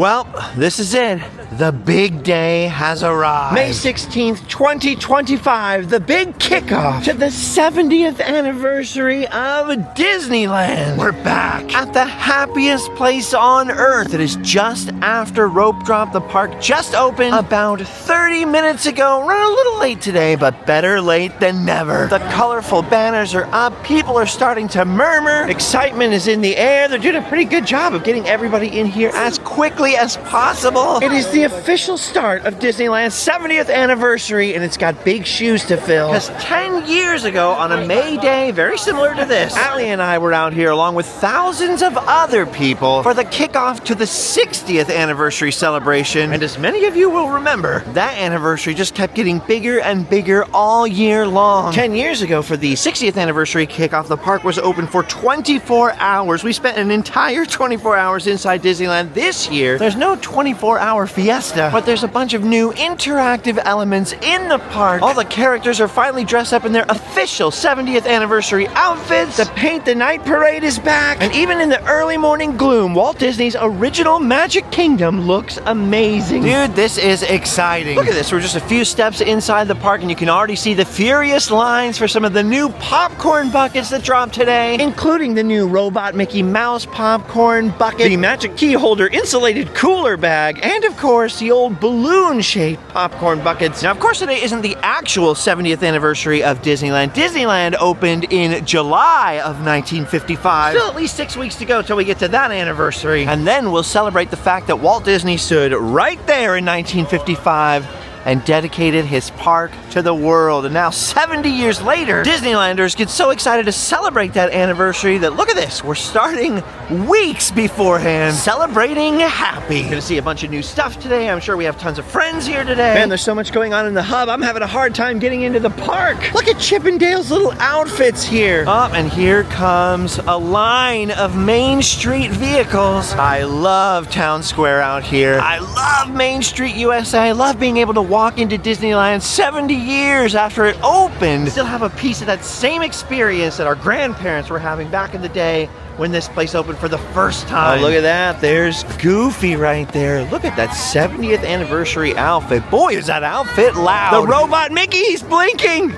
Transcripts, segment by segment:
Well, this is it. The big day has arrived. May 16th, 2025, the big kickoff to the 70th anniversary of Disneyland. We're back at the happiest place on earth. It is just after rope drop. The park just opened about 30 minutes ago. We're a little late today, but better late than never. The colorful banners are up. People are starting to murmur. Excitement is in the air. They're doing a pretty good job of getting everybody in here as quickly as possible. It is the official start of Disneyland's 70th anniversary, and it's got big shoes to fill. Because 10 years ago, on a May Day very similar to this, Allie and I were out here along with thousands of other people for the kickoff to the 60th anniversary celebration. And as many of you will remember, that anniversary just kept getting bigger and bigger all year long. 10 years ago, for the 60th anniversary kickoff, the park was open for 24 hours. We spent an entire 24 hours inside Disneyland. This year, there's no 24-hour fiesta, but there's a bunch of new interactive elements in the park. All the characters are finally dressed up in their official 70th anniversary outfits. The Paint the Night Parade is back, and even in the early morning gloom, Walt Disney's original Magic Kingdom looks amazing. Dude, this is exciting. Look at this. We're just a few steps inside the park, and you can already see the furious lines for some of the new popcorn buckets that dropped today, including the new Robot Mickey Mouse popcorn bucket, the Magic Key Holder insulated cooler bag, and of course the old balloon-shaped popcorn buckets. Now, of course, today isn't the actual 70th anniversary of Disneyland. Disneyland opened in July of 1955. Still at least 6 weeks to go till we get to that anniversary. And then we'll celebrate the fact that Walt Disney stood right there in 1955 and dedicated his park to the world. And now, 70 years later, Disneylanders get so excited to celebrate that anniversary that, look at this, we're starting weeks beforehand, celebrating happy. You're gonna see a bunch of new stuff today. I'm sure we have tons of friends here today. Man, there's so much going on in the hub. I'm having a hard time getting into the park. Look at Chip and Dale's little outfits here. Oh, and here comes a line of Main Street vehicles. I love Town Square out here. I love Main Street, USA. I love being able to walk into Disneyland 70 years after it opened. Still have a piece of that same experience that our grandparents were having back in the day when this place opened for the first time. Oh, look at that. There's Goofy right there. Look at that 70th anniversary outfit. Boy, is that outfit loud. The Robot Mickey, he's blinking.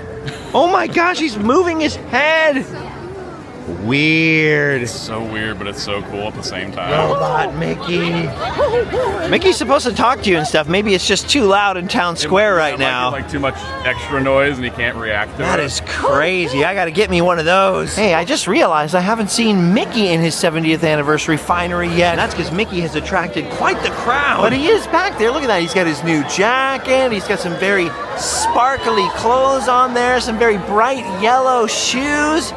Oh my gosh, he's moving his head. Weird. It's so weird, but it's so cool at the same time. Robot Mickey. Mickey's supposed to talk to you and stuff. Maybe it's just too loud in Town Square right now. Like too much extra noise and he can't react to it. That is crazy. I gotta get me one of those. Hey, I just realized I haven't seen Mickey in his 70th anniversary finery yet. And that's because Mickey has attracted quite the crowd. But he is back there. Look at that. He's got his new jacket. He's got some very sparkly clothes on there. Some very bright yellow shoes.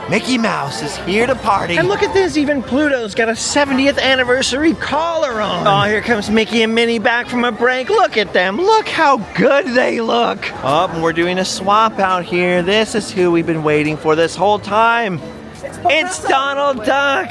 Mickey Mouse is here to party. And look at this, even Pluto's got a 70th anniversary collar on. Oh, here comes Mickey and Minnie back from a break. Look at them. Look how good they look. Oh, and we're doing a swap out here. This is who we've been waiting for this whole time. It's Donald Duck.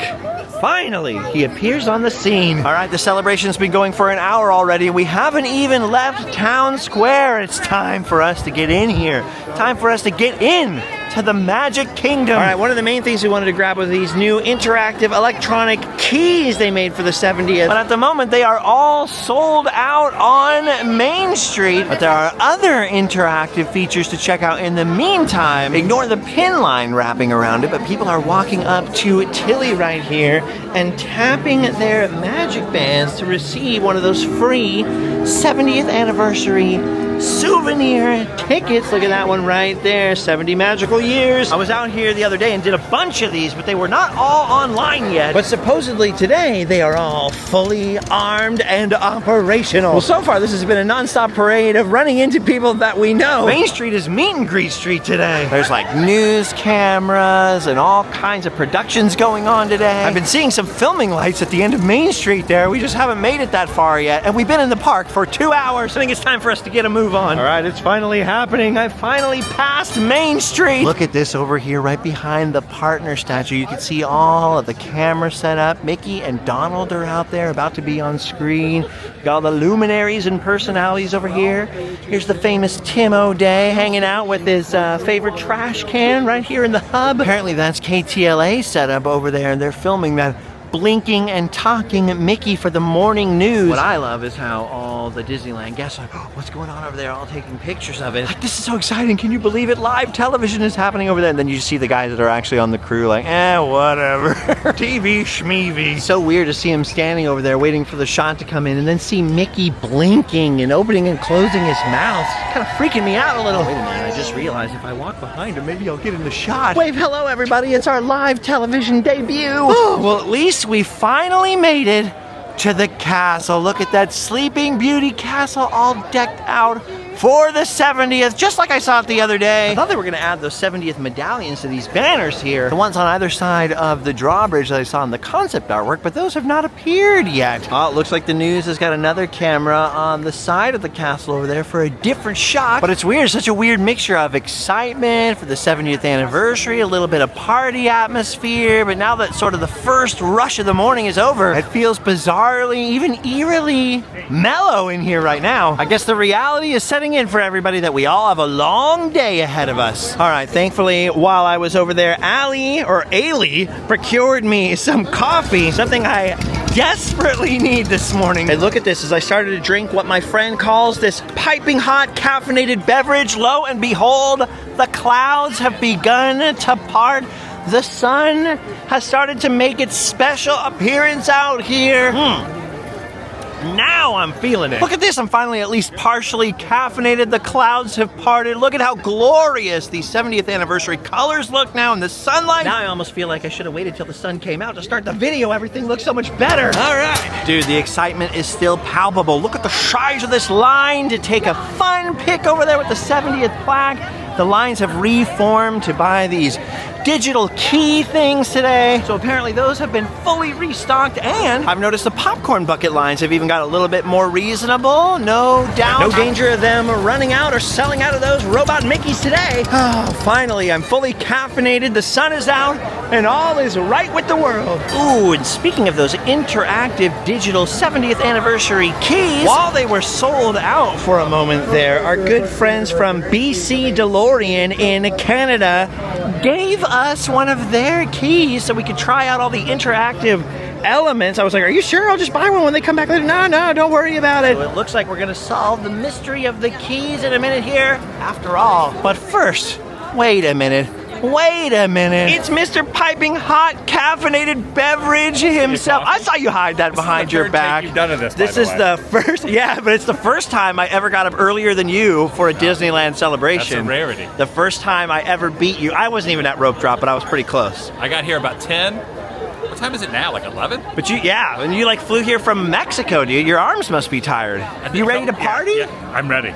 Finally, he appears on the scene. All right, the celebration's been going for an hour already. We haven't even left Town Square. It's time for us to get in here. Time for us to get in to the Magic Kingdom. All right, one of the main things we wanted to grab was these new interactive electronic keys they made for the 70th. But at the moment, they are all sold out on Main Street. But there are other interactive features to check out in the meantime. Ignore the pin line wrapping around it, but people are walking up to Tilly right here and tapping their Magic Bands to receive one of those free 70th anniversary souvenir tickets. Look at that one right there. 70 magical years. I was out here the other day and did a bunch of these, but they were not all online yet. But supposedly today, they are all fully armed and operational. Well, so far, this has been a non-stop parade of running into people that we know. Main Street is meet and greet street today. There's like news cameras and all kinds of productions going on today. I've been seeing some filming lights at the end of Main Street there. We just haven't made it that far yet. And we've been in the park for 2 hours. I think it's time for us to get a move on. All right, it's finally happening. I finally passed Main Street. Look at this over here right behind the partner statue. You can see all of the cameras set up. Mickey and Donald are out there about to be on screen. Got all the luminaries and personalities over here. Here's the famous Tim O'Day hanging out with his favorite trash can right here in the hub. Apparently that's KTLA set up over there, and they're filming that blinking and talking Mickey for the morning news. What I love is how all the Disneyland guests are like, oh, what's going on over there? All taking pictures of it. Like, this is so exciting. Can you believe it? Live television is happening over there. And then you see the guys that are actually on the crew like, whatever. TV schmeevy. So weird to see him standing over there waiting for the shot to come in and then see Mickey blinking and opening and closing his mouth. It's kind of freaking me out a little. Wait a minute, I just realized if I walk behind him, maybe I'll get in the shot. Wave hello, everybody. It's our live television debut. Oh, well, at least we finally made it to the castle. Look at that Sleeping Beauty castle all decked out for the 70th, just like I saw it the other day. I thought they were gonna add those 70th medallions to these banners here, the ones on either side of the drawbridge that I saw in the concept artwork, but those have not appeared yet. Oh, it looks like the news has got another camera on the side of the castle over there for a different shot, but it's weird, such a weird mixture of excitement for the 70th anniversary, a little bit of party atmosphere, but now that sort of the first rush of the morning is over, it feels bizarrely, even eerily mellow in here right now. I guess the reality is setting in for everybody that we all have a long day ahead of us. All right, thankfully, while I was over there, Ailey procured me some coffee, something I desperately need this morning. Hey, look at this. As I started to drink what my friend calls this piping hot caffeinated beverage, lo and behold, the clouds have begun to part. The sun has started to make its special appearance out here. Now I'm feeling it. Look at this, I'm finally at least partially caffeinated. The clouds have parted. Look at how glorious the 70th anniversary colors look now in the sunlight. Now I almost feel like I should have waited till the sun came out to start the video. Everything looks so much better. All right. Dude, the excitement is still palpable. Look at the size of this line to take a fun pic over there with the 70th plaque. The lines have reformed to buy these digital key things today. So apparently those have been fully restocked, and I've noticed the popcorn bucket lines have even got a little bit more reasonable. No doubt. No danger of them running out or selling out of those robot Mickeys today. Oh, finally, I'm fully caffeinated, the sun is out, and all is right with the world. Ooh, and speaking of those interactive digital 70th anniversary keys, while they were sold out for a moment there, our good friends from BC DeLorean in Canada gave us one of their keys so we could try out all the interactive elements. I was like, are you sure? I'll just buy one when they come back later. No, don't worry about it. So it looks like we're gonna solve the mystery of the keys in a minute here, after all. But first, wait a minute. It's Mr. Piping Hot Caffeinated Beverage himself. I saw you hide that behind your back. You've done this. This is the first, yeah, but it's the first time I ever got up earlier than you for a Disneyland celebration. That's a rarity. The first time I ever beat you. I wasn't even at rope drop, but I was pretty close. I got here about 10. What time is it now? Like 11? But and you like flew here from Mexico, dude. Your arms must be tired. You ready to party? Yeah, I'm ready.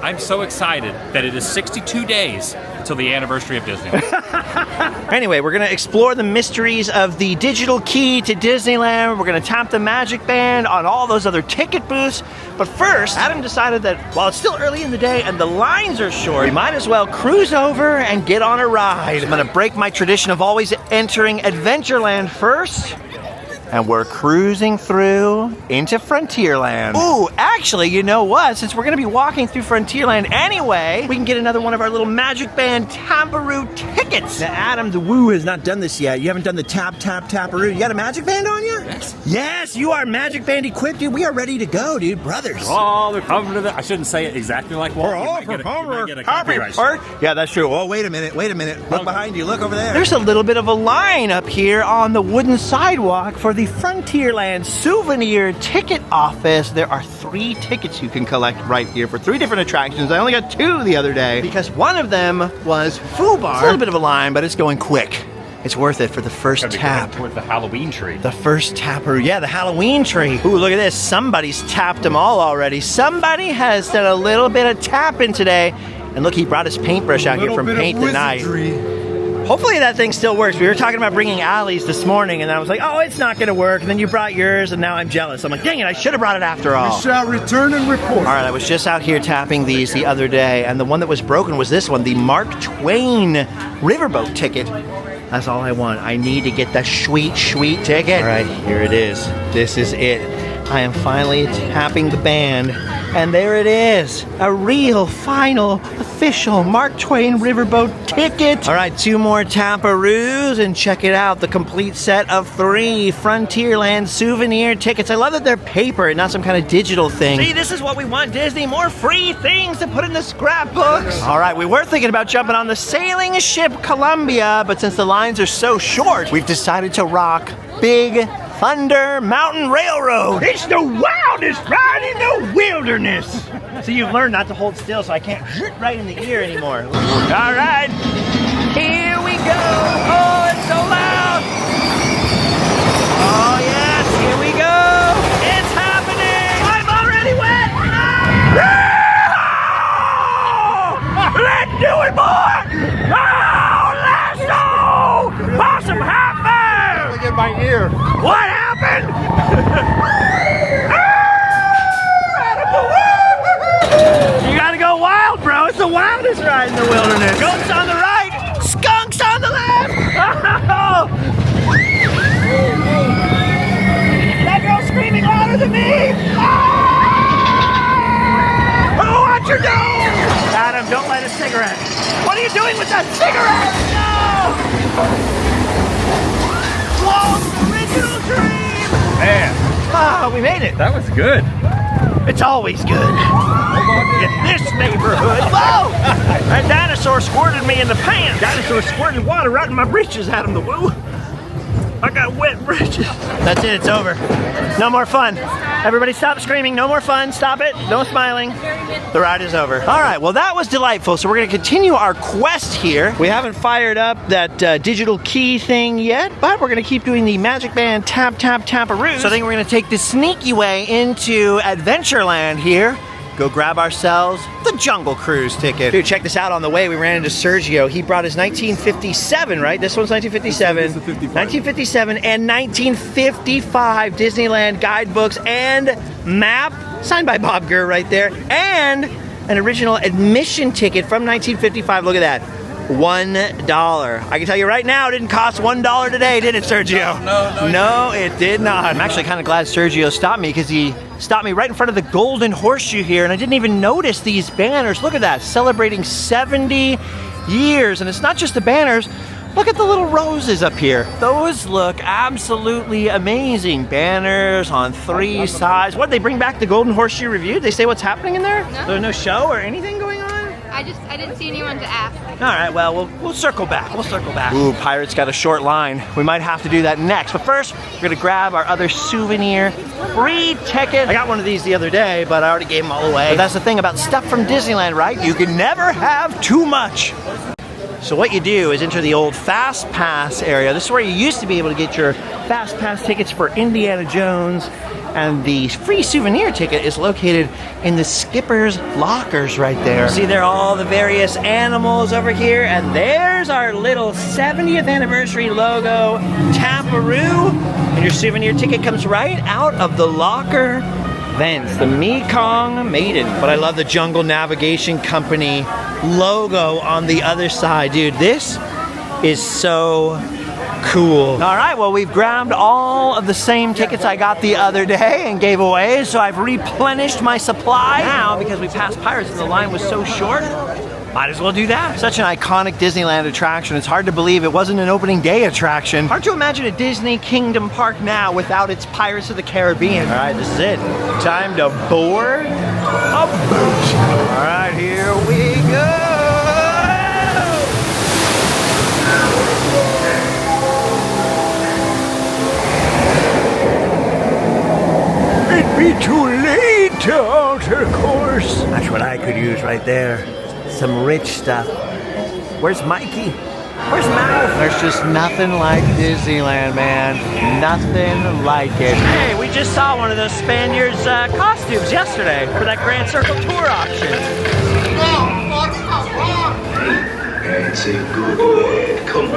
I'm so excited that it is 62 days until the anniversary of Disneyland. Anyway, we're going to explore the mysteries of the digital key to Disneyland. We're going to tap the MagicBand on all those other ticket booths. But first, Adam decided that while it's still early in the day and the lines are short, we might as well cruise over and get on a ride. I'm going to break my tradition of always entering Adventureland first. And we're cruising through into Frontierland. Ooh, actually, you know what? Since we're gonna be walking through Frontierland anyway, we can get another one of our little MagicBand Tamperoo tickets. Now, Adam the Woo has not done this yet. You haven't done the Taparoo. You got a MagicBand on you? Yes. Yes, you are MagicBand equipped, dude. We are ready to go, dude. Brothers. Oh, they're coming to the... I shouldn't say it exactly like Walt. Yeah, that's true. Oh, wait a minute. Look behind you. Look over there. There's a little bit of a line up here on the wooden sidewalk for the Frontierland souvenir ticket office. There are 3 tickets you can collect right here for 3 different attractions. I only got 2 the other day because one of them was Foo Bar. It's a little bit of a line, but it's going quick. It's worth it for the first tap. Towards the Halloween tree. The first taparoo. Yeah, the Halloween tree. Ooh, look at this. Somebody's tapped them all already. Somebody has done a little bit of tapping today. And look, he brought his paintbrush out here from Paint the Night. Hopefully that thing still works. We were talking about bringing Allie's this morning, and I was like, oh, it's not going to work. And then you brought yours, and now I'm jealous. I'm like, dang it, I should have brought it after all. We shall return and report. All right, I was just out here tapping these the other day, and the one that was broken was this one, the Mark Twain Riverboat ticket. That's all I want. I need to get the sweet ticket. All right, here it is. This is it. I am finally tapping the band, and there it is. A real, final, official Mark Twain Riverboat ticket. All right, 2 more taparoos, and check it out. The complete set of 3 Frontierland souvenir tickets. I love that they're paper and not some kind of digital thing. See, this is what we want, Disney. More free things to put in the scrapbooks. All right, we were thinking about jumping on the sailing ship Columbia, but since the lines are so short, we've decided to rock Big Thunder Mountain Railroad. It's the wildest ride in the wilderness. So you've learned not to hold still, so I can't shoot right in the ear anymore. All right, here we go. Oh, it's so loud. Oh yes, here we go. It's happening. I'm already wet. Ah! Let's do it, boy. Oh, let's go. Awesome, high five. Look at my ear. What happened? You gotta go wild, bro. It's the wildest ride in the wilderness. Goats on the right, skunks on the left. That girl's screaming louder than me. Oh, watch your nose. Adam, don't light a cigarette. What are you doing with that cigarette? No. Whoa, original dream. Man, Oh, we made it. that was good. It's always good. In this neighborhood. Whoa! That dinosaur squirted me in the pants. Dinosaur squirted water right in my britches, Adam the Woo. I got wet britches. That's it, it's over. No more fun. Everybody stop screaming, no more fun, stop it, no smiling. The ride is over. All right, well that was delightful, so we're gonna continue our quest here. We haven't fired up that digital key thing yet, but we're gonna keep doing the MagicBand tap-tap-tap-a-roo. So I think we're gonna take the sneaky way into Adventureland here. Go grab ourselves the Jungle Cruise ticket. Dude, check this out. On the way, we ran into Sergio. He brought his 1957, right? This one's 1957. 1957 and 1955 Disneyland guidebooks and map, signed by Bob Gurr right there, and an original admission ticket from 1955. Look at that. $1. I can tell you right now, it didn't cost $1 today, did it, Sergio? No, it did not. I'm actually kind of glad Sergio stopped me because he stopped me right in front of the Golden Horseshoe here, and I didn't even notice these banners. Look at that, celebrating 70 years. And it's not just the banners. Look at the little roses up here. Those look absolutely amazing. Banners on 3 sides. What, they bring back the Golden Horseshoe Review? They say what's happening in there? No. There's no show or anything going on? I didn't see anyone to ask. All right, well, we'll circle back. We'll circle back. Ooh, Pirates got a short line. We might have to do that next. But first, we're gonna grab our other souvenir free ticket. I got one of these the other day, but I already gave them all away. But that's the thing about stuff from Disneyland, right? You can never have too much. So what you do is enter the old Fast Pass area. This is where you used to be able to get your Fast Pass tickets for Indiana Jones. And the free souvenir ticket is located in the skipper's lockers right there. See there all the various animals over here, and there's our little 70th anniversary logo, Taparoo. And your souvenir ticket comes right out of the locker vents, the Mekong Maiden. But I love the Jungle Navigation Company logo on the other side. Dude, this is so cool. All right, well, we've grabbed all of the same tickets I got the other day and gave away, so I've replenished my supply. Now, because we passed Pirates and the line was so short, might as well do that. Such an iconic Disneyland attraction. It's hard to believe it wasn't an opening day attraction. Hard to imagine a Disney Kingdom Park now without its Pirates of the Caribbean. All right, this is it. Time to board a boat. All right, here we go. Be too late to alter course. That's what I could use right there. Some rich stuff. Where's Mikey? Where's Mouth? There's just nothing like Disneyland, man. Nothing like it. Hey, we just saw one of those Spaniards' costumes yesterday for that Grand Circle Tour auction. It's a good lad. Come on.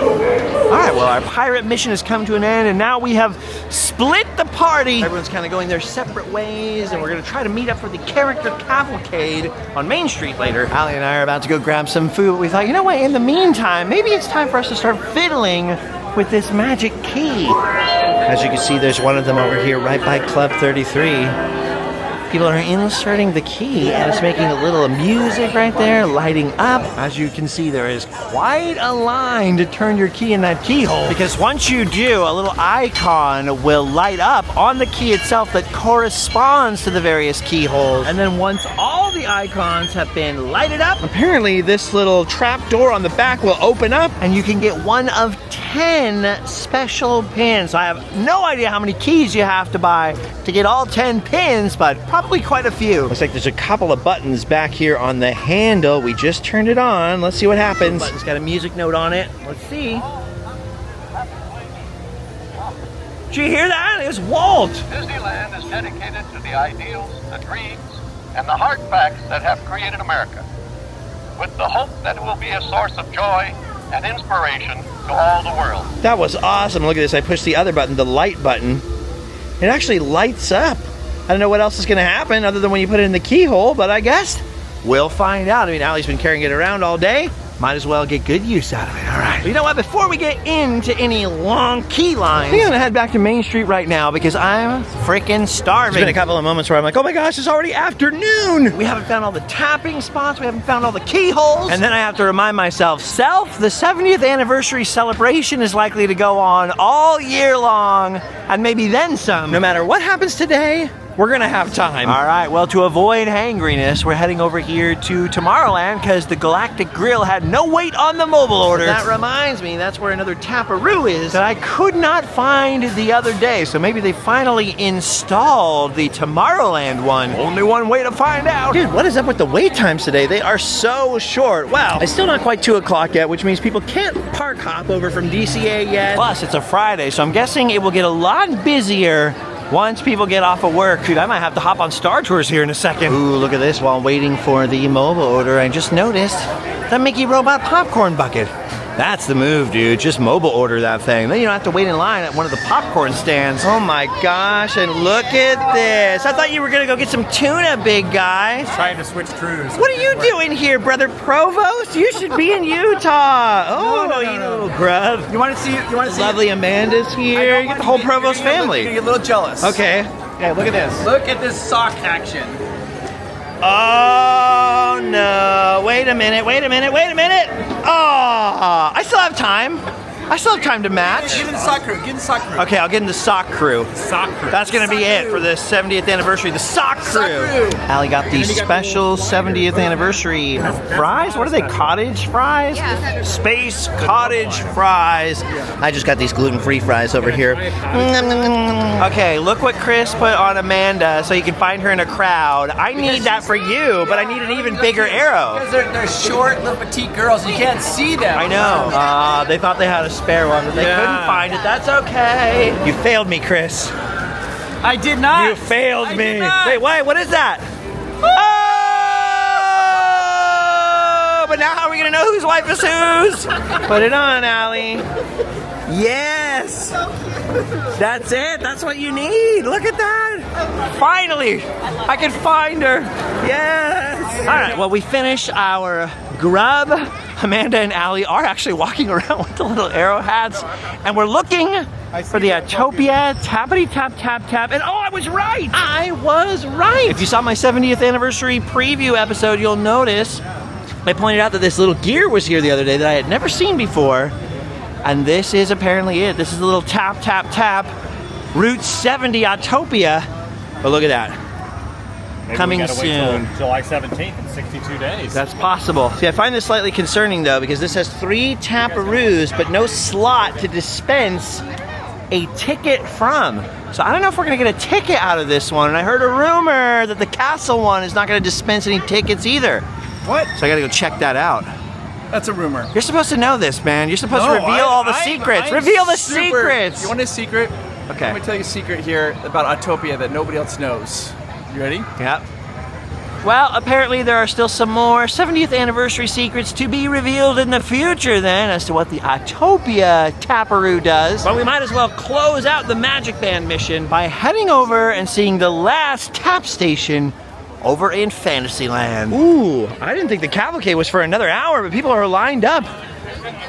All right, well, our pirate mission has come to an end, and now we have split the party. Everyone's kind of going their separate ways, and we're going to try to meet up for the character cavalcade on Main Street later. Allie and I are about to go grab some food. We thought, you know what, in the meantime, maybe it's time for us to start fiddling with this magic key. As you can see, there's one of them over here right by Club 33. People are inserting the key and it's making a little music right there, lighting up. As you can see, there is quite a line to turn your key in that keyhole, because once you do, a little icon will light up on the key itself that corresponds to the various keyholes. And then once all the icons have been lighted up, apparently this little trap door on the back will open up and you can get one of 10 special pins. I have no idea how many keys you have to buy to get all 10 pins, but probably quite a few. Looks like there's a couple of buttons back here on the handle. We just turned it on. Let's see what happens. The button's got a music note on it. Let's see. Did you hear that? It was Walt. Disneyland is dedicated to the ideals, the dreams, and the hard facts that have created America, with the hope that it will be a source of joy and inspiration to all the world. That was awesome. Look at this. I pushed the other button, the light button. It actually lights up. I don't know what else is going to happen other than when you put it in the keyhole, but I guess we'll find out. I mean, Allie's been carrying it around all day. Might as well get good use out of it. All right. Well, you know what? Before we get into any long key lines, I'm gonna head back to Main Street right now because I'm freaking starving. There's been a couple of moments where I'm like, oh my gosh, it's already afternoon. We haven't found all the tapping spots. We haven't found all the keyholes. And then I have to remind myself, the 70th anniversary celebration is likely to go on all year long and maybe then some. No matter what happens today, we're gonna have time. All right, well, to avoid hangriness, we're heading over here to Tomorrowland because the Galactic Grill had no wait on the mobile order. That reminds me, that's where another taparoo is that I could not find the other day. So maybe they finally installed the Tomorrowland one. Only one way to find out. Dude, what is up with the wait times today? They are so short. Wow, it's still not quite 2 o'clock yet, which means people can't park hop over from DCA yet. Plus, it's a Friday, so I'm guessing it will get a lot busier once people get off of work. Dude, I might have to hop on Star Tours here in a second. Ooh, look at this. While I'm waiting for the mobile order, I just noticed the Mickey Robot popcorn bucket. That's the move, dude. Just mobile order that thing. Then you don't have to wait in line at one of the popcorn stands. Oh my gosh, and look at this. I thought you were gonna go get some tuna, big guy. Trying to switch crews. What are you doing here, brother Provost? You should be in Utah. Oh, no, you little grub. You want to see? You want to see? Lovely Amanda's here. You get the whole Provost family. You're gonna get a little jealous. Okay. Okay, look at this. Look at this sock action. Oh no, wait a minute. Oh, I still have time. I still have time to match. Get in the sock crew. Get in the sock crew. Okay, I'll get in the sock crew. Sock crew. That's gonna be it for the 70th anniversary, the sock crew. Allie got the special 70th anniversary fries. What are they, cottage fries? Yeah. Space cottage fries. I just got these gluten-free fries over here. Okay, look what Chris put on Amanda so you can find her in a crowd. I need that for you, but I need an even bigger arrow. Because they're short, little petite girls. You can't see them. I know. They thought they had a spare one, but they couldn't find it. That's okay. You failed me, Chris. I did not. You failed I me. did not. Wait, what is that? Oh! But now how are we gonna know whose wife is whose? Put it on, Allie. Yes. That's it. That's what you need. Look at that. Finally, I can find her. Yes. All right. Well, we finished our grub. Amanda and Allie are actually walking around with the little arrow hats, and we're looking for the Autopia tappity tap tap tap. And oh, I was right. I was right. If you saw my 70th anniversary preview episode, you'll notice I pointed out that this little gear was here the other day that I had never seen before. And this is apparently it. This is a little tap, tap, tap. Route 70 Autopia. But look at that. Maybe Coming we gotta wait soon. till July 17th in 62 days. That's possible. See, I find this slightly concerning though, because this has 3 taparoos, but no slot to dispense a ticket from. So I don't know if we're gonna get a ticket out of this one. And I heard a rumor that the castle one is not gonna dispense any tickets either. What? So I gotta go check that out. That's a rumor. You're supposed to know this, man. You're supposed to reveal all the secrets. I'm Reveal the super- secrets. You want a secret? Okay. Let me tell you a secret here about Autopia that nobody else knows. You ready? Yep. Well, apparently there are still some more 70th anniversary secrets to be revealed in the future then as to what the Autopia taparoo does. But we might as well close out the MagicBand mission by heading over and seeing the last tap station over in Fantasyland. Ooh, I didn't think the cavalcade was for another hour, but people are lined up.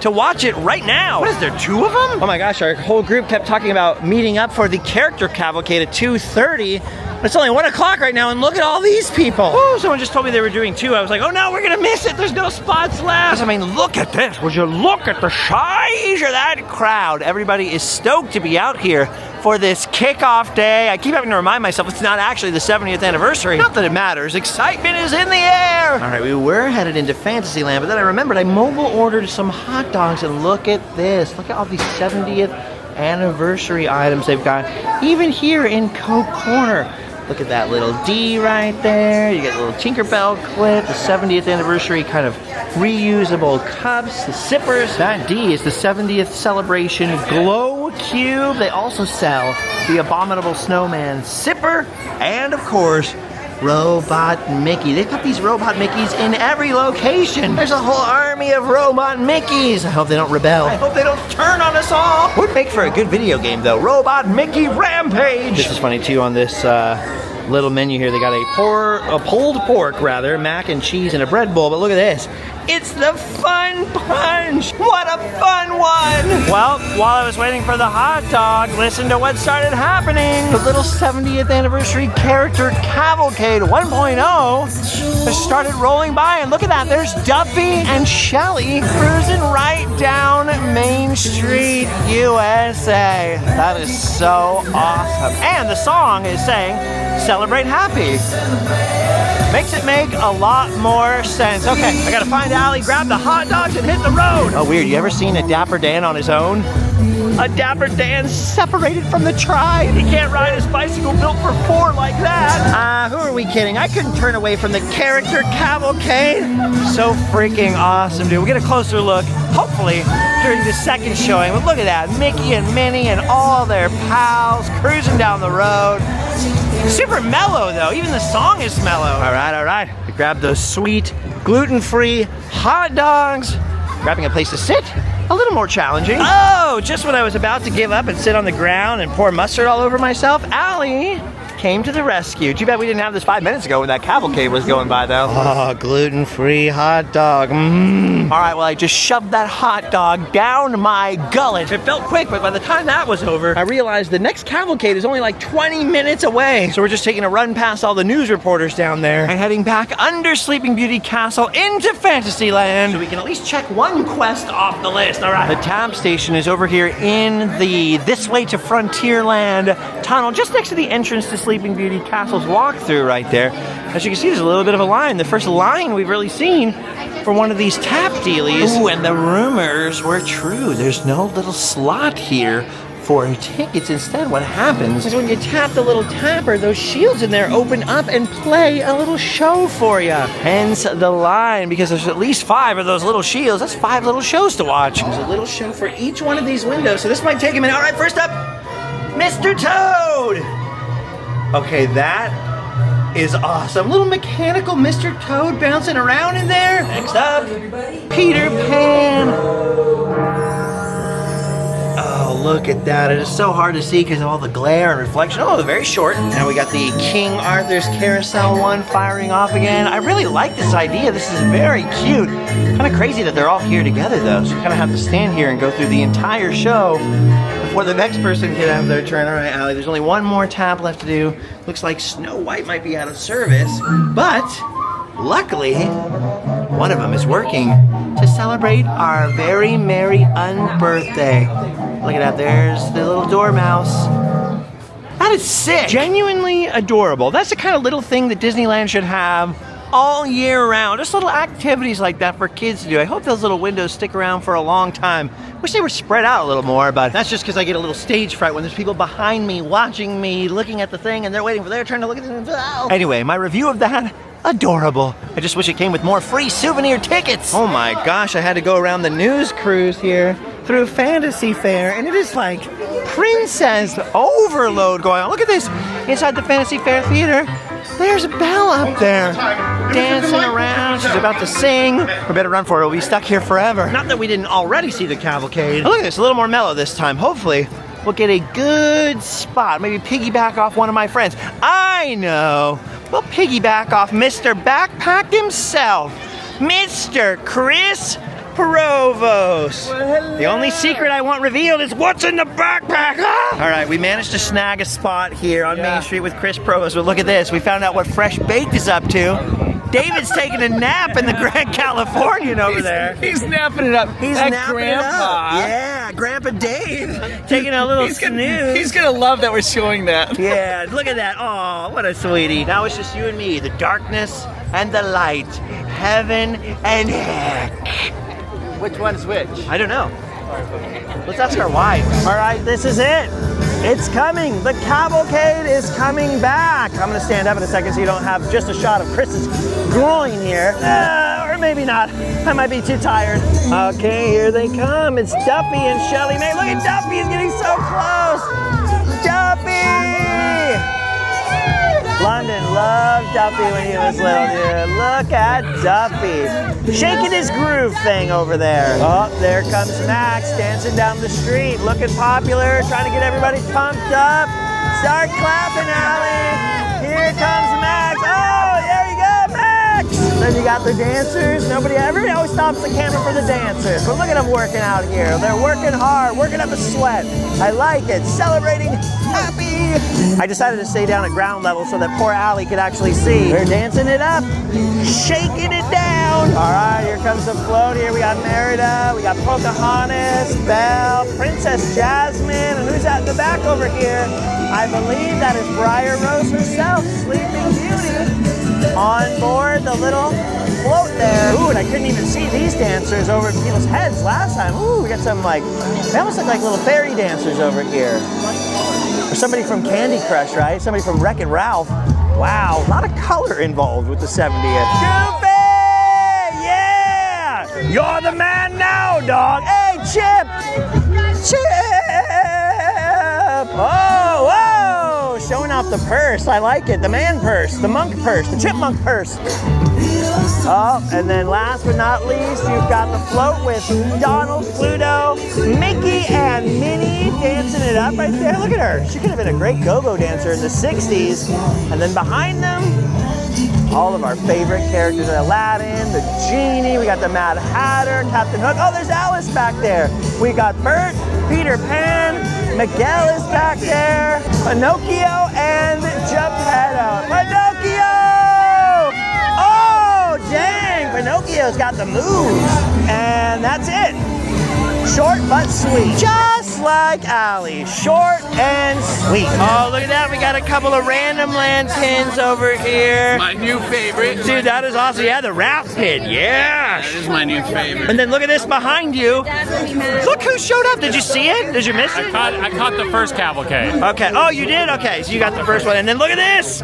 to watch it right now. What is there, 2 of them? Oh my gosh, our whole group kept talking about meeting up for the character cavalcade at 2:30. It's only 1 o'clock right now, and look at all these people. Ooh, someone just told me they were doing 2. I was like, oh no, we're gonna miss it. There's no spots left. I mean, look at this. Would you look at the size of that crowd? Everybody is stoked to be out here for this kickoff day. I keep having to remind myself it's not actually the 70th anniversary. Not that it matters. Excitement is in the air. All right, we were headed into Fantasyland, but then I remembered I mobile ordered some hot dogs, and look at this. Look at all these 70th anniversary items they've got, even here in Coke Corner. Look at that little D right there. You get a little Tinkerbell clip, the 70th anniversary kind of reusable cups, the sippers. That D is the 70th celebration glow cube. They also sell the Abominable Snowman sipper, and of course, Robot Mickey. They've got these Robot Mickeys in every location. There's a whole army of Robot Mickeys. I hope they don't rebel. I hope they don't turn on us all. Would make for a good video game though. Robot Mickey Rampage. This is funny too on this little menu here. They got a pulled pork, mac and cheese, and a bread bowl. But look at this. It's the Fun Punch. What a fun one. Well, while I was waiting for the hot dog, listen to what started happening. The little 70th anniversary character cavalcade 1.0 has started rolling by, and look at that. There's Duffy and Shelly cruising right down Main Street, USA. That is so awesome. And the song is saying, "Celebrate Happy." Makes it make a lot more sense. Okay, I gotta find Allie, grab the hot dogs, and hit the road. Oh, weird. You ever seen a Dapper Dan on his own? A Dapper Dan separated from the tribe. He can't ride his bicycle built for 4 like that. Who are we kidding? I couldn't turn away from the character cavalcade. So freaking awesome, dude. We'll get a closer look, hopefully, during the second showing. But look at that. Mickey and Minnie and all their pals cruising down the road. Super mellow, though. Even the song is mellow. All right. We grabbed those sweet, gluten-free hot dogs. Grabbing a place to sit, a little more challenging. Oh, just when I was about to give up and sit on the ground and pour mustard all over myself, Allie came to the rescue. Too bad we didn't have this 5 minutes ago when that cavalcade was going by, though. Oh, gluten-free hot dog. All right, well, I just shoved that hot dog down my gullet. It felt quick, but by the time that was over, I realized the next cavalcade is only like 20 minutes away. So we're just taking a run past all the news reporters down there and heading back under Sleeping Beauty Castle into Fantasyland so we can at least check one quest off the list. All right. The tab station is over here in the This Way to Frontierland tunnel, just next to the entrance to Sleeping Beauty Castle's walkthrough right there. As you can see, there's a little bit of a line. The first line we've really seen for one of these tap dealies. Ooh, and the rumors were true. There's no little slot here for tickets. Instead, what happens is when you tap the little tapper, those shields in there open up and play a little show for you. Hence the line, because there's at least 5 of those little shields. That's 5 little shows to watch. There's a little show for each one of these windows, so this might take a minute. All right, first up, Mr. Toad. Okay, that is awesome. Little mechanical Mr. Toad bouncing around in there. Next up, Peter Pan. Oh, look at that. It is so hard to see because of all the glare and reflection. Oh, very short. Now we got the King Arthur's Carousel one firing off again. I really like this idea. This is very cute. Kind of crazy that they're all here together, though. So you kind of have to stand here and go through the entire show before the next person can have their turn. All right, Allie, there's only one more tap left to do. Looks like Snow White might be out of service, but luckily, one of them is working to celebrate our very merry unbirthday. Look at that, there's the little dormouse. That is sick. Genuinely adorable. That's the kind of little thing that Disneyland should have all year round. Just little activities like that for kids to do. I hope those little windows stick around for a long time. Wish they were spread out a little more, but that's just because I get a little stage fright when there's people behind me watching me, looking at the thing, and they're waiting for their turn to look at it. Oh. Anyway, my review of that, adorable. I just wish it came with more free souvenir tickets. Oh my gosh, I had to go around the news cruise here through Fantasy Fair, and it is like princess overload going on. Look at this. Inside the Fantasy Fair Theater, there's Belle up there, dancing around. She's about to sing. We better run for it. We'll be stuck here forever. Not that we didn't already see the cavalcade. Oh, look at this, a little more mellow this time. Hopefully, we'll get a good spot. Maybe piggyback off one of my friends. I know. We'll piggyback off Mr. Backpack himself, Mr. Chris Provost. The only secret I want revealed is what's in the backpack. Ah! All right, we managed to snag a spot here on Main Street with Chris Provost, but look at this. We found out what Fresh Baked is up to. David's taking a nap in the Grand Californian over there. He's napping it up. He's That napping Grandpa. it up. Yeah, Grandpa Dave taking a little snooze. He's gonna love that we're showing that. Yeah, look at that. Oh, what a sweetie. Now it's just you and me, the darkness and the light, heaven and heck. Which one's which? I don't know. Let's ask our wives. All right, this is it. It's coming. The cavalcade is coming back. I'm gonna stand up in a second so you don't have just a shot of Chris's groin here. Or maybe not. I might be too tired. Okay, here they come. It's Duffy and Shelly Mae. Look at Duffy, he's getting so close. Duffy! London loved Duffy when he was little, dude. Look at Duffy. Shaking his groove thing over there. Oh, there comes Max dancing down the street, looking popular, trying to get everybody pumped up. Start clapping, Allie. Here comes Max. Oh, there you go, Max. Then you got the dancers. Everybody always stops the camera for the dancers. But look at them working out here. They're working hard, working up a sweat. I like it. Celebrating happy. I decided to stay down at ground level so that poor Allie could actually see. They're dancing it up, shaking it down. All right, here comes the float here. We got Merida, we got Pocahontas, Belle, Princess Jasmine, and who's out in the back over here? I believe that is Briar Rose herself, Sleeping Beauty, on board the little float there. Ooh, and I couldn't even see these dancers over people's heads last time. Ooh, we got some they almost look like little fairy dancers over here. Or somebody from Candy Crush, right? Somebody from Wreck-It Ralph. Wow, a lot of color involved with the 70th. Goofy! Yeah! You're the man now, dog. Hey, Chip! Chip! Oh, whoa! Showing off the purse. I like it. The man purse, the monk purse, the chipmunk purse. Oh, and then last but not least, you've got the float with Donald, Pluto, Mickey, and Minnie dancing it up right there. Look at her. She could have been a great go-go dancer in the 60s. And then behind them, all of our favorite characters, Aladdin, the Genie, we got the Mad Hatter, Captain Hook. Oh, there's Alice back there. We got Bert, Peter Pan, Miguel is back there, Pinocchio, and Geppetto. Pinocchio! Oh, dang, Pinocchio's got the moves. And that's it. Short but sweet. Just like Allie. Short and sweet. Oh, look at that. We got a couple of Randomland pins over here. My new favorite. Dude, that is awesome. Yeah, the rap pin. Yeah. That is my new favorite. And then look at this behind you. Look who showed up. Did you see it? Did you miss it? I caught the first cavalcade. Okay. Oh, you did? Okay. So you got the first one. And then look at this.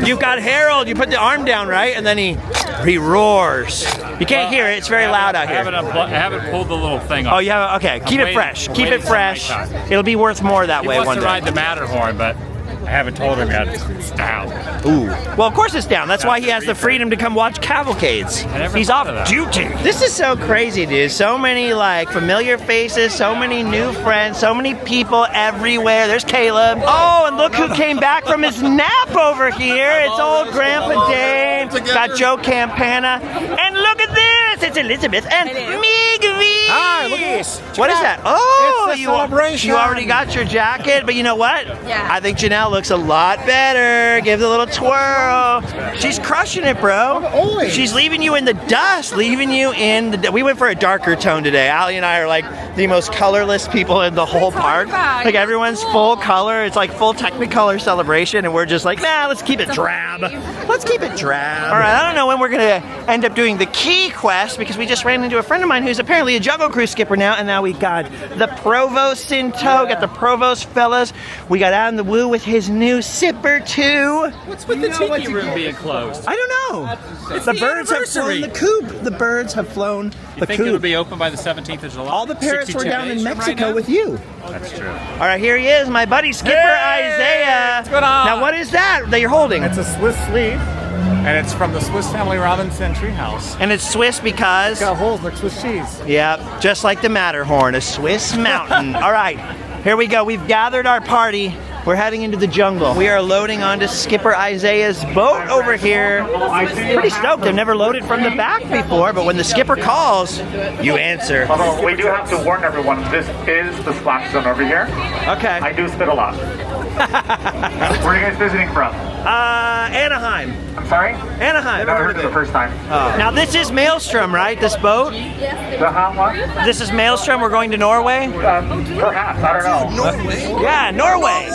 You've got Harold. You put the arm down, right? And then he roars. You can't hear it. It's very loud out here. I haven't pulled the little thing off. Oh, you have it? Okay. Keep it fresh. Keep it fresh. It'll be worth more that way He wants one to day. ride the Matterhorn, but I haven't told him yet. It's down. Ooh. Well, of course it's down. That's why he has the freedom to come watch cavalcades. He's off duty. This is so crazy, dude. So many familiar faces, so many new friends, so many people everywhere. There's Caleb. Oh, and look who came back from his nap over here. It's old Grandpa Dave. Got Joe Campana. And look at this. It's Elizabeth and Migvi. Hi, look at this. What is that? Oh, It's the celebration. You already got your jacket, but you know what? Yeah. I think Janelle looks a lot better. Give the little twirl. She's crushing it, bro. Always. She's leaving you in the dust, leaving you in the. We went for a darker tone today. Allie and I are like the most colorless people in the whole park. Like everyone's full color. It's like full Technicolor celebration, and we're just like, nah, let's keep it drab. Let's keep it drab. All right, I don't know when we're gonna end up doing the key quest because we just ran into a friend of mine who's apparently a Jungle Cruise skipper now, and now we got the Provost in tow. Got the Provost fellas. We got out in the woo with his new Sipper 2. What's with the tiki room being closed? I don't know. The birds have flown the coop. The birds have flown You the think it'll coop. be open by the 17th of July? All the parrots were 62 down in days from Mexico right with you. That's true. All right, here he is, my buddy Skipper Isaiah. what's going on? Now, what is that you're holding? It's a Swiss sleeve, and it's from the Swiss Family Robinson treehouse. And it's Swiss because, It's got holes like Swiss cheese. yeah, just like the Matterhorn, a Swiss mountain. All right, here we go. We've gathered our party. We're heading into the jungle. We are loading onto Skipper Isaiah's boat over here. Pretty stoked. I've never loaded from the back before, but when the skipper calls, you answer. Although we do have to warn everyone, this is the splash zone over here. Okay. I do spit a lot. Where are you guys visiting from? Anaheim. I'm sorry? Anaheim. Never heard it the first time. Now this is Maelstrom, right? This boat? The hot one? This is Maelstrom. We're going to Norway? Perhaps, I don't know. Norway? Yeah, Norway.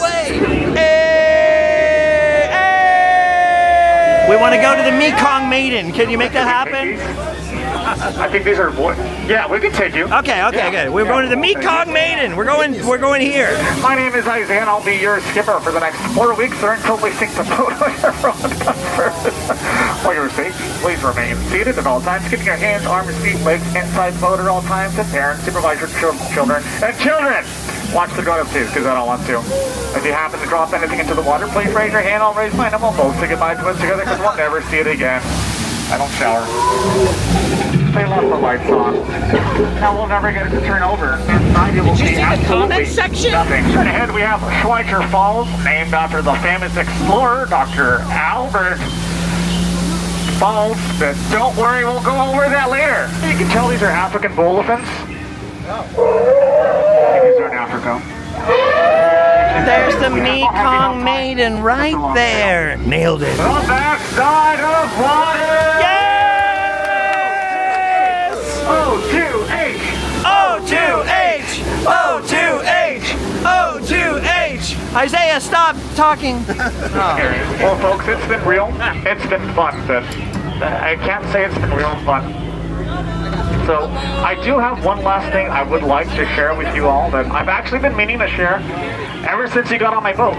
We want to go to the Mekong Maiden. Can you make that happen? I think these are yeah, we can take you. Okay, good. We're going to the Mekong Maiden. We're going here. My name is Isaiah and I'll be your skipper for the next 4 weeks or until we sink the boat on your front. For your safety, please remain seated at all times, keeping your hands, arms, feet, legs inside the boat at all times, and parents, supervise your children. And children! Watch the grown-ups too, because I don't want to. If you happen to drop anything into the water, please raise your hand, I'll raise mine, and we'll both say goodbye to us together, because we'll never see it again. I don't shower. They left the lights on. Now we'll never get it to turn over. Inside it will be absolutely nothing. Straight ahead we have Schweitzer Falls, named after the famous explorer, Dr. Albert Falls. But don't worry, we'll go over that later. You can tell these are African bull elephants. These are in Africa. There's the Mekong Maiden right there. Nailed it. The backside of water! Yes! O2H! O2H! O2H! O2H! Isaiah, stop talking. Well, folks, it's been real. It's been fun, but I can't say it's been real fun. So, I do have one last thing I would like to share with you all that I've actually been meaning to share ever since you got on my boat.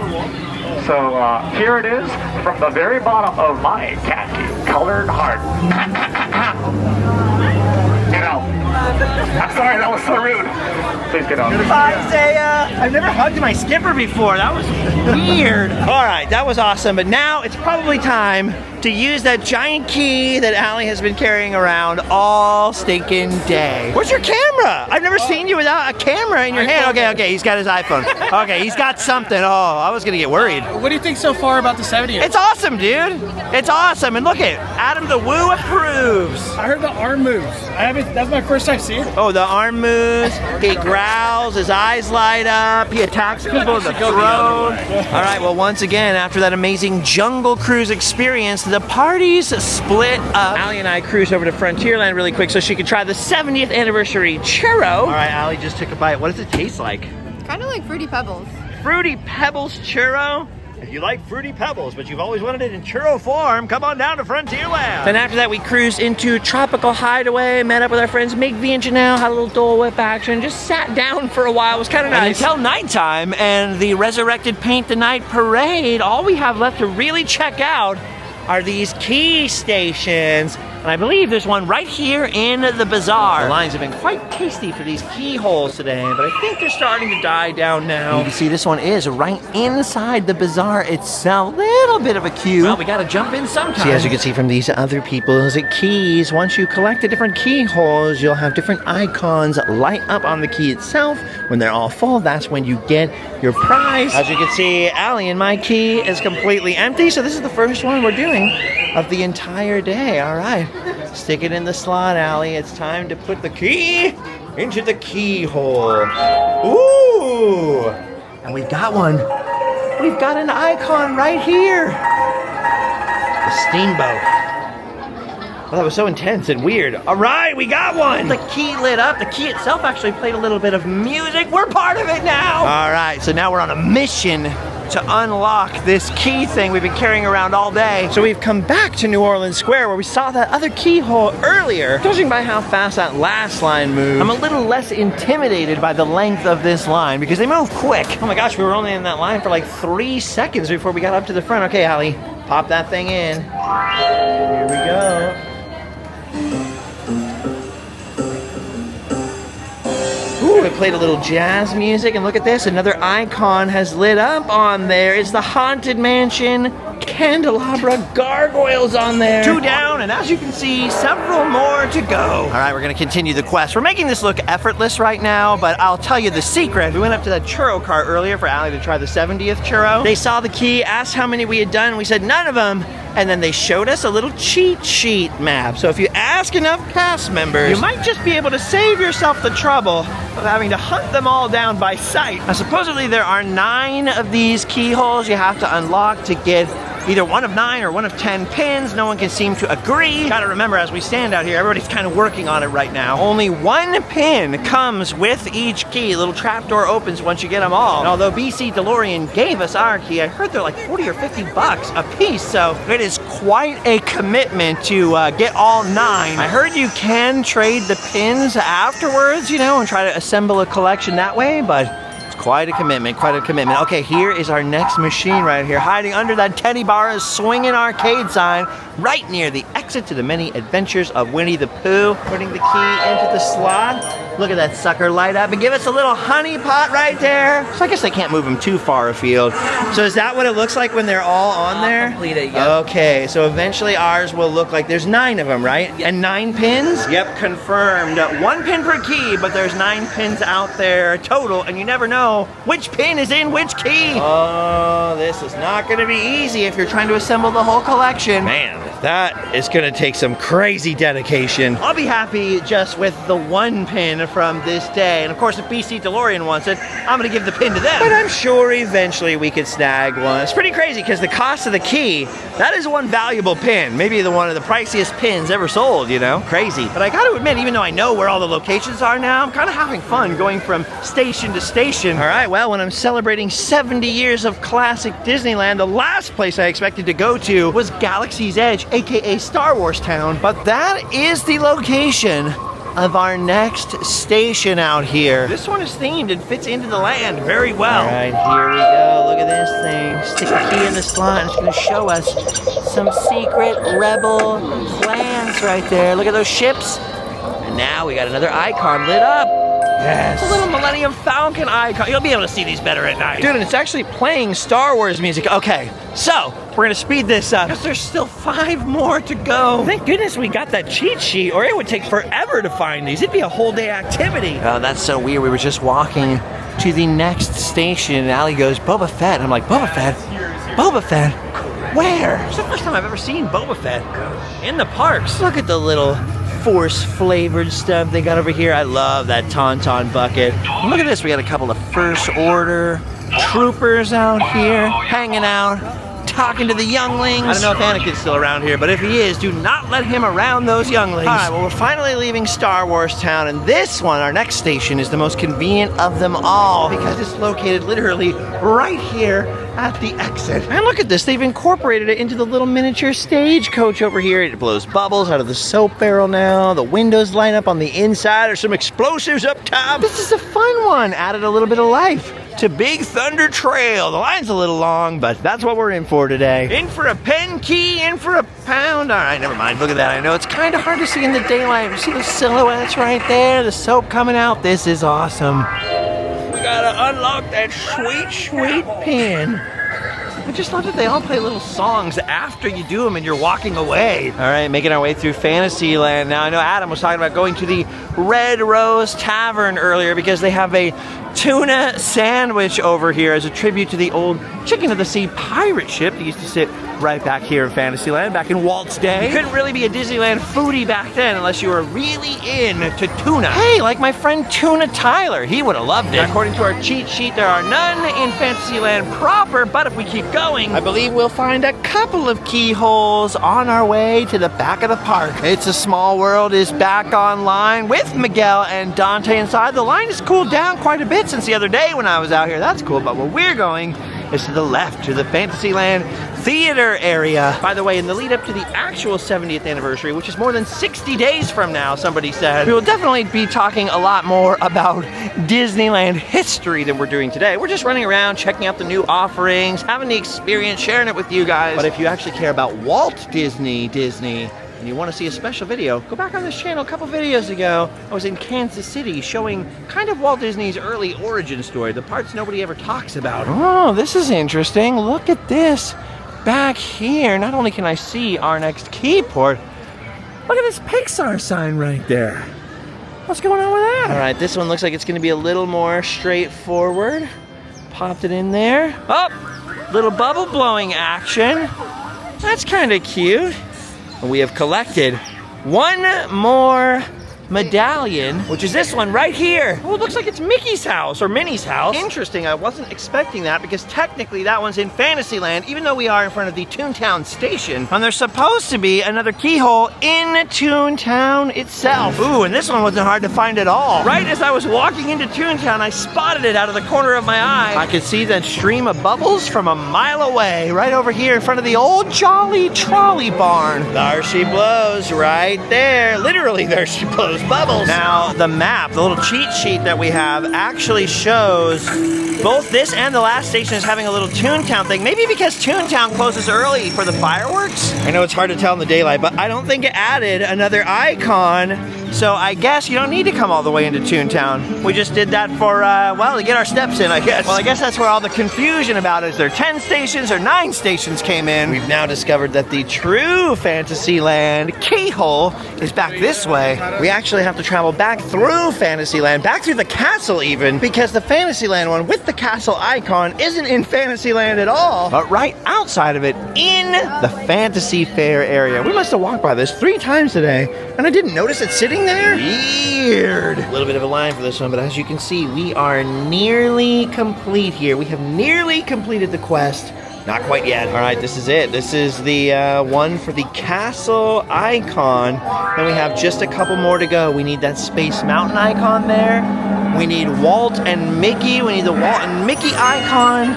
So, here it is from the very bottom of my khaki-colored heart. Get out. I'm sorry, that was so rude. Please get out. Isaiah! I've never hugged my skipper before. That was weird. All right, that was awesome. But now it's probably time to use that giant key that Allie has been carrying around all stinking day. Where's your camera? I've never seen you without a camera in your hand. Okay, he's got his iPhone. Okay, he's got something. Oh, I was gonna get worried. What do you think so far about the 70th? It's awesome, dude. It's awesome. And look at Adam the Woo approves. I heard the arm moves. That's my first time seeing it. Oh, the arm moves. He growls. His eyes light up. He attacks people in the throat. All right. Well, once again, after that amazing jungle cruise experience, the parties split up. Allie and I cruised over to Frontierland really quick so she could try the 70th anniversary churro. All right, Allie just took a bite. What does it taste like? Kind of like Fruity Pebbles. Fruity Pebbles churro? If you like Fruity Pebbles, but you've always wanted it in churro form, come on down to Frontierland. Then after that, we cruised into Tropical Hideaway, met up with our friends Mig V and Janelle, had a little Dole Whip action, just sat down for a while. It was kind of nice. Until nighttime and the Resurrected Paint the Night Parade, all we have left to really check out are these key stations. And I believe there's one right here in the bazaar. The lines have been quite tasty for these keyholes today, but I think they're starting to die down now. You can see this one is right inside the bazaar itself. Little bit of a queue. Well, we gotta jump in sometime. See, as you can see from these other people's keys, once you collect the different keyholes, you'll have different icons light up on the key itself. When they're all full, that's when you get your prize. As you can see, Allie and my key is completely empty, so this is the first one we're doing of the entire day. All right, stick it in the slot, Allie. It's time to put the key into the keyhole. Ooh, and we've got one. We've got an icon right here. The steamboat. Well, that was so intense and weird. All right, we got one. The key lit up. The key itself actually played a little bit of music. We're part of it now. All right, so now we're on a mission to unlock this key thing we've been carrying around all day. So we've come back to New Orleans Square where we saw that other keyhole earlier. Judging by how fast that last line moved, I'm a little less intimidated by the length of this line because they move quick. Oh my gosh, we were only in that line for like 3 seconds before we got up to the front. Okay, Allie, pop that thing in. Here we go. Ooh, it played a little jazz music, and look at this, another icon has lit up on there. It's the Haunted Mansion candelabra gargoyles on there. 2 down, and as you can see, several more to go. All right, we're gonna continue the quest. We're making this look effortless right now, but I'll tell you the secret. We went up to that churro cart earlier for Allie to try the 70th churro. They saw the key, asked how many we had done. We said none of them. And then they showed us a little cheat sheet map. So if you ask enough cast members, you might just be able to save yourself the trouble of having to hunt them all down by sight. Now supposedly there are 9 of these keyholes you have to unlock to get either one of 9 or one of 10 pins. No one can seem to agree. Gotta remember, as we stand out here, everybody's kind of working on it right now. Only 1 pin comes with each key. A little trapdoor opens once you get them all. And although BC DeLorean gave us our key, I heard they're like 40 or 50 bucks a piece, so it is quite a commitment to get all 9. I heard you can trade the pins afterwards, you know, and try to assemble a collection that way, but quite a commitment, quite a commitment. Okay, here is our next machine right here, hiding under that Teddy Barra's swinging arcade sign, right near the exit to the many adventures of Winnie the Pooh. Putting the key into the slot. Look at that sucker light up and give us a little honey pot right there. So I guess they can't move them too far afield. So is that what it looks like when they're all on there? Completed, yeah. Okay, so eventually ours will look like there's 9 of them, right? And 9 pins? Yep, confirmed. 1 pin per key, but there's 9 pins out there total, and you never know which pin is in which key. Oh, this is not gonna be easy if you're trying to assemble the whole collection. Man, that is gonna take some crazy dedication. I'll be happy just with the 1 pin from this day. And of course, if BC DeLorean wants it, I'm gonna give the pin to them. But I'm sure eventually we could snag one. It's pretty crazy because the cost of the key, that is one valuable pin. Maybe one of the priciest pins ever sold, you know? Crazy. But I gotta admit, even though I know where all the locations are now, I'm kind of having fun going from station to station. All right, well, when I'm celebrating 70 years of classic Disneyland, the last place I expected to go to was Galaxy's Edge, aka Star Wars Town. But that is the location of our next station out here. This one is themed and fits into the land very well. All right, here we go. Look at this thing. Stick the key in the slot and it's gonna show us some secret rebel plans right there. Look at those ships. And now we got another icon lit up. Yes. It's a little Millennium Falcon icon. You'll be able to see these better at night. Dude, and it's actually playing Star Wars music. Okay, so we're gonna speed this up because there's still 5 more to go. Thank goodness we got that cheat sheet, or it would take forever to find these. It'd be a whole day activity. Oh, that's so weird. We were just walking to the next station and Allie goes, Boba Fett. And I'm like, Boba Fett? Boba Fett? Where? It's the first time I've ever seen Boba Fett in the parks. Look at the little Force-flavored stuff they got over here. I love that Tauntaun bucket. And look at this. We got a couple of First Order troopers out here, hanging out, talking to the younglings. I don't know if Anakin's still around here, but if he is, do not let him around those younglings. All right, well, we're finally leaving Star Wars Town, and this one, our next station, is the most convenient of them all because it's located literally right here at the exit. And look at this, they've incorporated it into the little miniature stagecoach over here. It blows bubbles out of the soap barrel now. The windows light up on the inside. There's some explosives up top. This is a fun one. Added a little bit of life to Big Thunder Trail. The line's a little long, but that's what we're in for today. In for a pen key, in for a pound. All right, never mind. Look at that. I know it's kind of hard to see in the daylight. You see the silhouettes right there, the soap coming out. This is awesome. We gotta unlock that sweet, sweet pin. I just love that they all play little songs after you do them and you're walking away. All right, making our way through Fantasyland. Now, I know Adam was talking about going to the Red Rose Tavern earlier because they have a tuna sandwich over here as a tribute to the old Chicken of the Sea pirate ship that used to sit right back here in Fantasyland back in Walt's day. You couldn't really be a Disneyland foodie back then unless you were really into tuna. Hey, like my friend Tuna Tyler, he would have loved it. According to our cheat sheet, there are none in Fantasyland proper, but if we keep going, I believe we'll find a couple of keyholes on our way to the back of the park. It's a Small World is back online with Miguel and Dante inside. The line has cooled down quite a bit since the other day when I was out here. That's cool, but where we're going is to the left, to the Fantasyland Theater area. By the way, in the lead up to the actual 70th anniversary, which is more than 60 days from now, somebody said, we will definitely be talking a lot more about Disneyland history than we're doing today. We're just running around, checking out the new offerings, having the experience, sharing it with you guys. But if you actually care about Walt Disney, and you want to see a special video, go back on this channel a couple videos ago. I was in Kansas City showing kind of Walt Disney's early origin story, the parts nobody ever talks about. Oh, this is interesting. Look at this. back here, not only can I see our next keyport, look at this Pixar sign right there. What's going on with that? All right, this one looks like it's gonna be a little more straightforward. Popped it in there. Oh, little bubble blowing action. That's kind of cute. And we have collected one more medallion, which is this one right here. Oh, it looks like it's Mickey's house or Minnie's house. Interesting, I wasn't expecting that because technically that one's in Fantasyland, even though we are in front of the Toontown station. And there's supposed to be another keyhole in Toontown itself. Ooh, and this one wasn't hard to find at all. Right as I was walking into Toontown, I spotted it out of the corner of my eye. I could see that stream of bubbles from a mile away, right over here in front of the old Jolly Trolley barn. There she blows, right there. Literally, there she blows bubbles. Now, the map, the little cheat sheet that we have actually shows both this and the last station is having a little Toontown thing. Maybe because Toontown closes early for the fireworks? I know it's hard to tell in the daylight, but I don't think it added another icon. So I guess you don't need to come all the way into Toontown. We just did that for, well, to get our steps in, I guess. Well, I guess that's where all the confusion about is there 10 stations or 9 stations came in. We've now discovered that the true Fantasyland keyhole is back this way. We actually have to travel back through Fantasyland, back through the castle even, because the Fantasyland one with the castle icon isn't in Fantasyland at all, but right outside of it in the Fantasy Fair area. We must have walked by this 3 times today, and I didn't notice it sitting there. Weird. A little bit of a line for this one, but as you can see, we are nearly complete here. We have nearly completed the quest. Not quite yet. All right, this is it. This is the one for the castle icon. And we have just a couple more to go. We need that Space Mountain icon there. We need Walt and Mickey. We need the Walt and Mickey icon.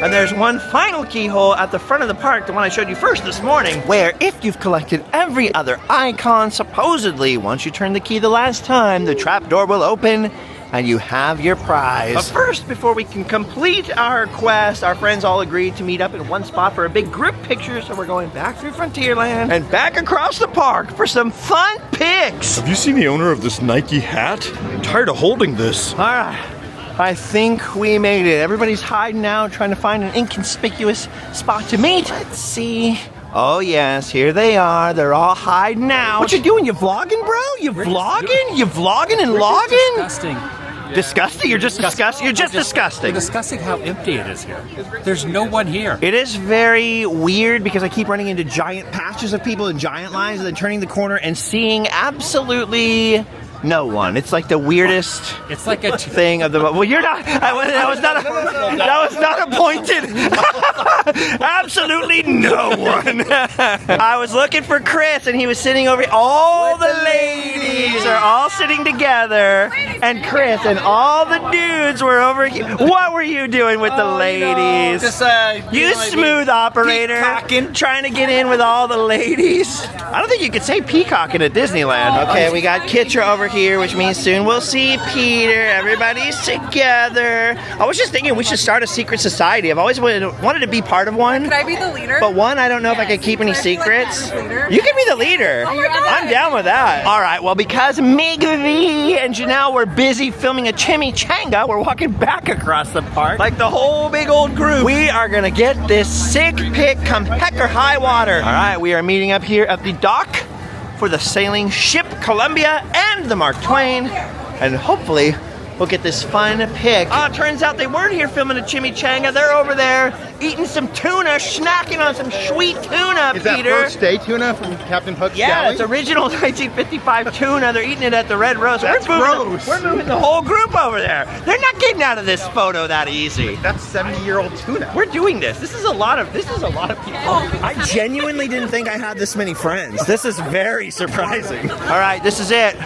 And there's one final keyhole at the front of the park, the one I showed you first this morning, where if you've collected every other icon, supposedly, once you turn the key the last time, the trap door will open and you have your prize. But first, before we can complete our quest, our friends all agreed to meet up in one spot for a big group picture, so we're going back through Frontierland and back across the park for some fun pics. Have you seen the owner of this Nike hat? I'm tired of holding this. All right. I think we made it. Everybody's hiding out, trying to find an inconspicuous spot to meet. Let's see. Oh yes, here they are. They're all hiding out. What you doing? You vlogging, bro? You vlogging? You vlogging and logging? Disgusting. Disgusting? You're just disgusting. You're just disgusting. We're discussing how empty it is here. There's no one here. It is very weird because I keep running into giant patches of people in giant lines and then turning the corner and seeing absolutely no one. It's like the weirdest It's like a thing of the. Well, you're not. That was not a pointed. Absolutely no one. I was looking for Chris, and he was sitting over. All the ladies are all sitting together, and Chris and all the dudes were over here. What were you doing with the ladies? You smooth operator, trying to get in with all the ladies. I don't think you could say peacocking at Disneyland. Okay, we got Kitra over here, which means soon we'll see Peter. Everybody's together. I was just thinking we should start a secret society. I've always wanted to be part of one. Can I be the leader? But one, I don't know if I could keep any secrets. You can be the leader. I'm down with that. All right, well, because Mig V and Janelle were busy filming a chimichanga, we're walking back across the park like the whole big old group. We are gonna get this sick pic come heck or high water. All right, we are meeting up here at the dock for the sailing ship Columbia and the Mark Twain, and hopefully we'll get this fun pic. Oh, it turns out they weren't here filming a chimichanga. They're over there eating some tuna, snacking on some sweet tuna, Is Peter. that first day tuna from Captain Hook's Yeah, Deli? it's original 1955 tuna. They're eating it at the Red Rose. That's gross. We're moving the whole group over there. They're not getting out of this photo that easy. That's 70-year-old tuna. We're doing this. This is a lot of people. I genuinely didn't think I had this many friends. This is very surprising. All right, this is it.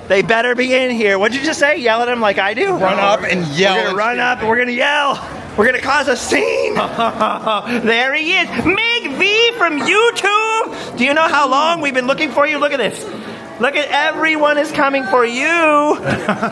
They better be in here. What'd you just say? Yell at them like I do? Run up and yell. We're gonna run up and we're gonna yell. We're gonna cause a scene. There he is. Mig V from YouTube. Do you know how long we've been looking for you? Look at this. Look at everyone is coming for you.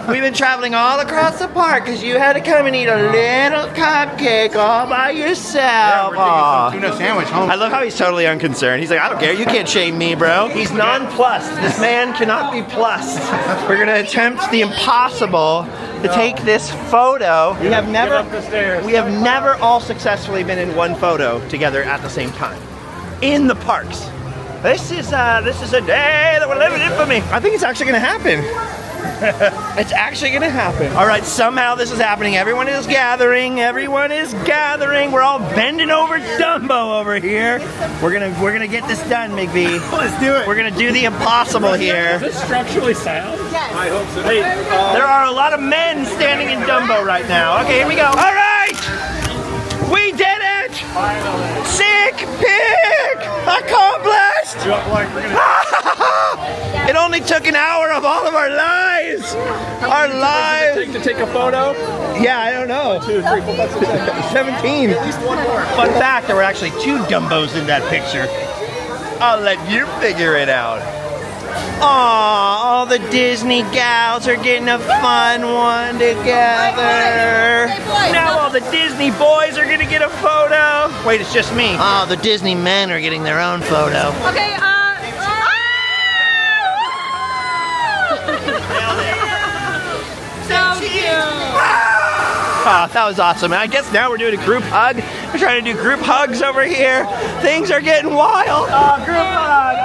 We've been traveling all across the park because you had to come and eat a little cupcake all by yourself. Yeah, tuna sandwich home. I love how he's totally unconcerned. He's like, I don't care. You can't shame me, bro. He's nonplussed. This man cannot be plussed. We're going to attempt the impossible to take this photo. We have never all successfully been in one photo together at the same time in the parks. This is a day that we're living in for me. I think it's actually gonna happen. It's actually gonna happen. All right, somehow this is happening. Everyone is gathering. Everyone is gathering. We're all bending over Dumbo over here. We're gonna get this done, McVie. Let's do it. We're gonna do the impossible here. Is this structurally sound? Yes. I hope so. Hey, there are a lot of men standing in Dumbo right now. Okay, here we go. All right, we did it. Finally. Sick pick accomplished. You look like we're gonna. It only took an hour of all of our lives. Our lives. To take a photo? Yeah, I don't know. 2, 3, 4, 5, 6, 7, 8. 17. At least one more. Fun fact, there were actually 2 Dumbos in that picture. I'll let you figure it out. Aw, all the Disney gals are getting a fun one together. Now all the Disney boys are gonna get a photo. Wait, it's just me. Oh, the Disney men are getting their own photo. Okay, so cute. Oh, that was awesome. I guess now we're doing a group hug. We're trying to do group hugs over here. Things are getting wild. Oh, group hug. Oh.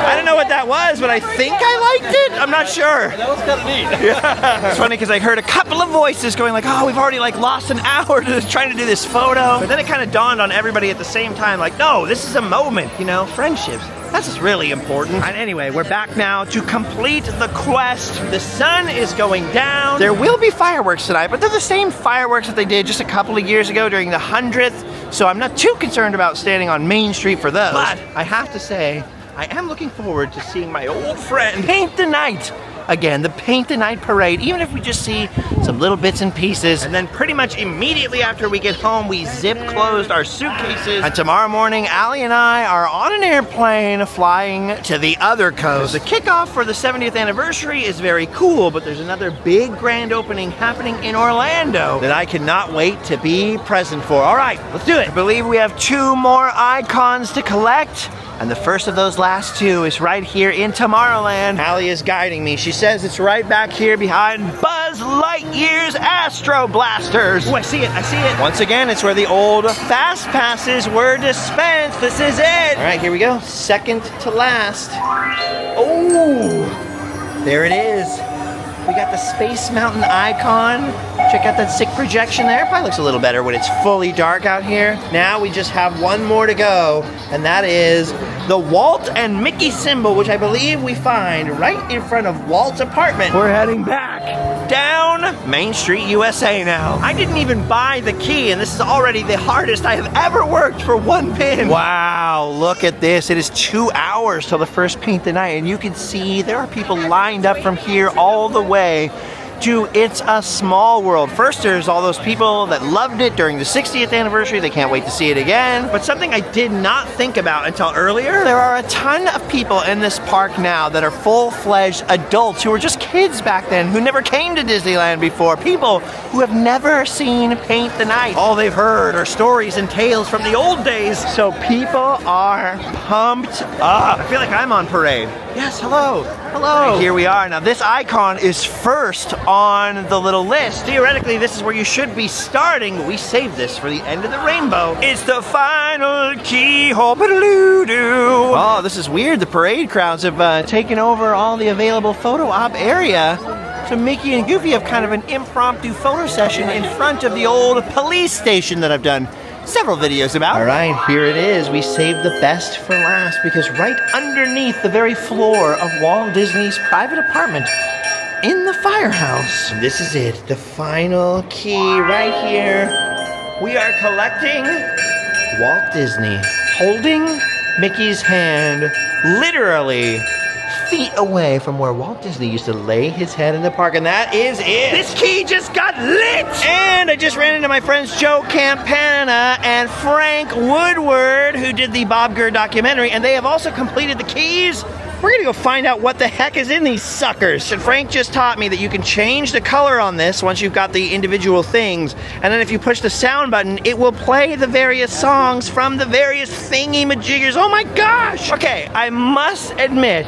I don't know what that was, but I think I liked it. I'm not sure. That was kind of neat. Yeah. It's funny because I heard a couple of voices going like, oh, we've already like lost an hour to trying to do this photo. But then it kind of dawned on everybody at the same time, like, no, this is a moment, you know, friendships. That's just really important. And anyway, we're back now to complete the quest. The sun is going down. There will be fireworks tonight, but they're the same fireworks that they did just a couple of years ago during the 100th. So I'm not too concerned about standing on Main Street for those. But I have to say, I am looking forward to seeing my old friend paint the night. Again, the Paint the Night Parade, even if we just see some little bits and pieces. And then pretty much immediately after we get home, we zip closed our suitcases. And tomorrow morning, Allie and I are on an airplane flying to the other coast. The kickoff for the 70th anniversary is very cool, but there's another big grand opening happening in Orlando that I cannot wait to be present for. All right, let's do it. I believe we have 2 more icons to collect. And the first of those last 2 is right here in Tomorrowland. Allie is guiding me. She says it's right back here behind Buzz Lightyear's Astro Blasters. Oh, I see it, I see it. Once again, it's where the old fast passes were dispensed. This is it. All right, here we go. Second to last. Oh, there it is. We got the Space Mountain icon. Check out that sick projection there. Probably looks a little better when it's fully dark out here. Now we just have 1 more to go, and that is the Walt and Mickey symbol, which I believe we find right in front of Walt's apartment. We're heading back down Main Street, USA now. I didn't even buy the key, and this is already the hardest I have ever worked for 1 pin. Wow, look at this. It is 2 hours till the first Paint the Night, and you can see there are people lined up from here all the way to It's a Small World. First, there's all those people that loved it during the 60th anniversary. They can't wait to see it again. But something I did not think about until earlier, there are a ton of people in this park now that are full-fledged adults who were just kids back then, who never came to Disneyland before. People who have never seen Paint the Night. All they've heard are stories and tales from the old days. So people are pumped up. I feel like I'm on parade. Yes, hello. Hello. And here we are. Now this icon is first on the little list. Theoretically, this is where you should be starting. We saved this for the end of the rainbow. It's the final keyhole. Oh, this is weird. The parade crowds have taken over all the available photo op area. So Mickey and Goofy have kind of an impromptu photo session in front of the old police station that I've done several videos about. All right, here it is. We saved the best for last because right underneath the very floor of Walt Disney's private apartment in the firehouse, this is it, the final key right here. We are collecting Walt Disney holding Mickey's hand literally feet away from where Walt Disney used to lay his head in the park, and that is it. This key just got lit! And I just ran into my friends Joe Campana and Frank Woodward, who did the Bob Gurr documentary, and they have also completed the keys We're gonna go find out what the heck is in these suckers. And Frank just taught me that you can change the color on this once you've got the individual things. And then if you push the sound button, it will play the various songs from the various thingy-majiggers. Oh my gosh! Okay, I must admit,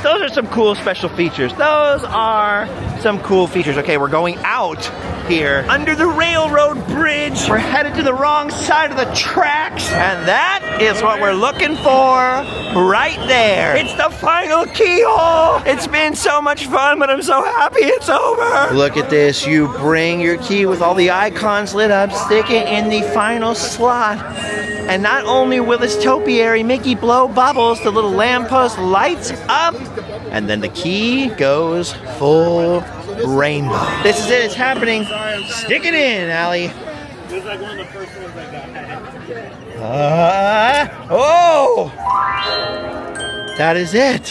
those are some cool special features. Those are some cool features. Okay, we're going out here under the railroad bridge. We're headed to the wrong side of the tracks, and that is what we're looking for right there. It's the final keyhole. It's been so much fun, but I'm so happy it's over. Look at this. You bring your key with all the icons lit up, stick it in the final slot. And not only will this topiary Mickey blow bubbles, the little lamppost lights up, and then the key goes full rainbow. This is it, it's happening. Stick it in, Allie. This is like one of the first ones I got. Oh! That is it.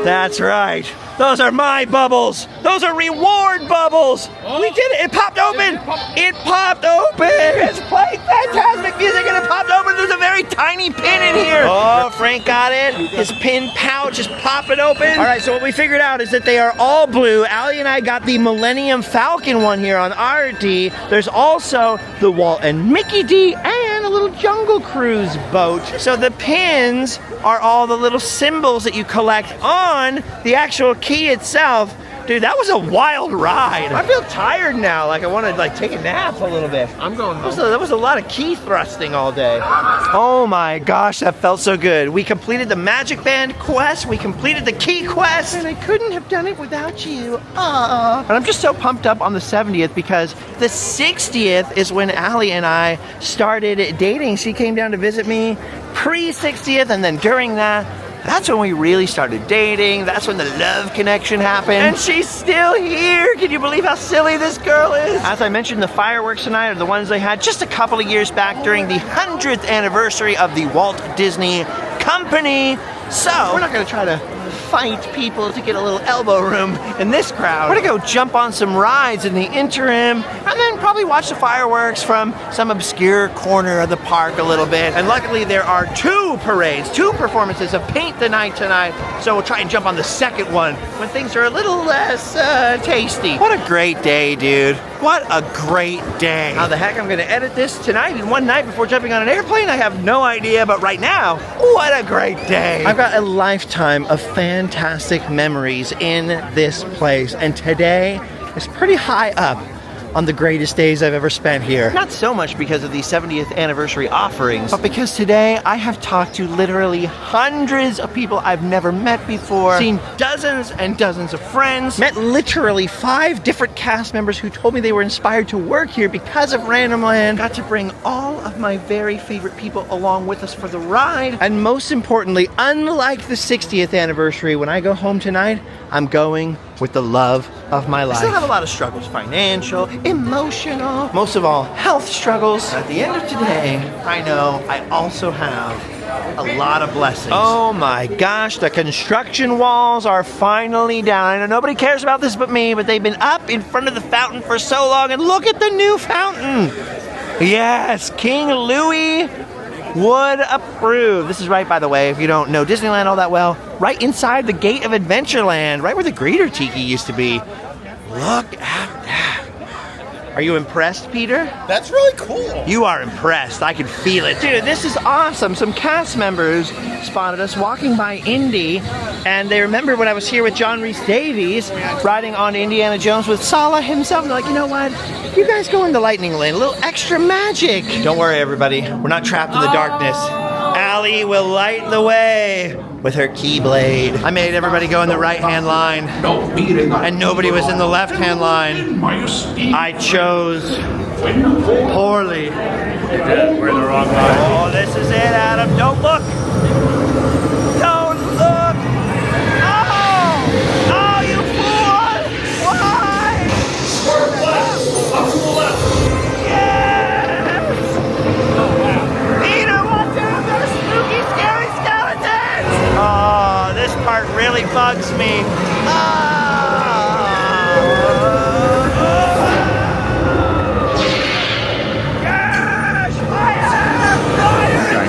That's right. Those are my bubbles. Those are reward bubbles. Oh. We did it. It popped open. It popped open. It's playing fantastic music and it popped open. There's a very tiny pin in here. Oh, Frank got it. His pin pouch is popping open. All right, so what we figured out is that they are all blue. Allie and I got the Millennium Falcon one here on our D. There's also the Walt and Mickey D and a little Jungle Cruise boat. So the pins are all the little symbols that you collect on the actual key itself. Dude, that was a wild ride. I feel tired now, like I want to like take a nap a little bit. I'm going home. That was a lot of key thrusting all day. Oh my gosh, that felt so good. We completed the MagicBand quest, we completed the key quest, and I couldn't have done it without you. Aww. And I'm just so pumped up on the 70th because the 60th is when Allie and I started dating. She came down to visit me pre-60th, and then during that, that's when we really started dating. That's when the love connection happened. And she's still here. Can you believe how silly this girl is? As I mentioned, the fireworks tonight are the ones they had just a couple of years back during the 100th anniversary of the Walt Disney Company. So, we're not gonna try to fight people to get a little elbow room in this crowd. We're gonna go jump on some rides in the interim and then probably watch the fireworks from some obscure corner of the park a little bit. And luckily there are two parades, two performances of Paint the Night tonight, so we'll try and jump on the second one when things are a little less tasty. What a great day, dude. What a great day. How the heck I'm gonna edit this tonight in one night before jumping on an airplane, I have no idea, but right now, what a great day. I've got a lifetime of fantastic memories in this place, and today is pretty high up on the greatest days I've ever spent here. Not so much because of the 70th anniversary offerings, but because today I have talked to literally hundreds of people I've never met before, seen dozens and dozens of friends, met literally 5 different cast members who told me they were inspired to work here because of Randomland, got to bring all of my very favorite people along with us for the ride, and most importantly, unlike the 60th anniversary, when I go home tonight, I'm going with the love of my life. I still have a lot of struggles, financial, emotional, most of all, health struggles. At the end of today, I know I also have a lot of blessings. Oh my gosh, the construction walls are finally down. I know nobody cares about this but me, but they've been up in front of the fountain for so long, and look at the new fountain. Yes, King Louis would approve. This is right, by the way, if you don't know Disneyland all that well, right inside the gate of Adventureland, right where the Greeter Tiki used to be. Look at that. Are you impressed, Peter? That's really cool. You are impressed. I can feel it. Dude, this is awesome. Some cast members spotted us walking by Indy, and they remembered when I was here with John Rhys Davies, riding on Indiana Jones with Sala himself. And they're like, you know what? You guys go in the lightning lane. A little extra magic. Don't worry, everybody. We're not trapped in the darkness. Allie will light the way with her keyblade. I made everybody go in the right-hand line, and nobody was in the left-hand line. I chose poorly. We're in the wrong line. Oh, this is it, Adam. Don't look. Don't look. Oh! Oh, you fool! Why? Swerve left. Up to the left. Peter, watch out! There's spooky, scary skeletons! Oh, this part really bugs me. Gosh, fire! Fire!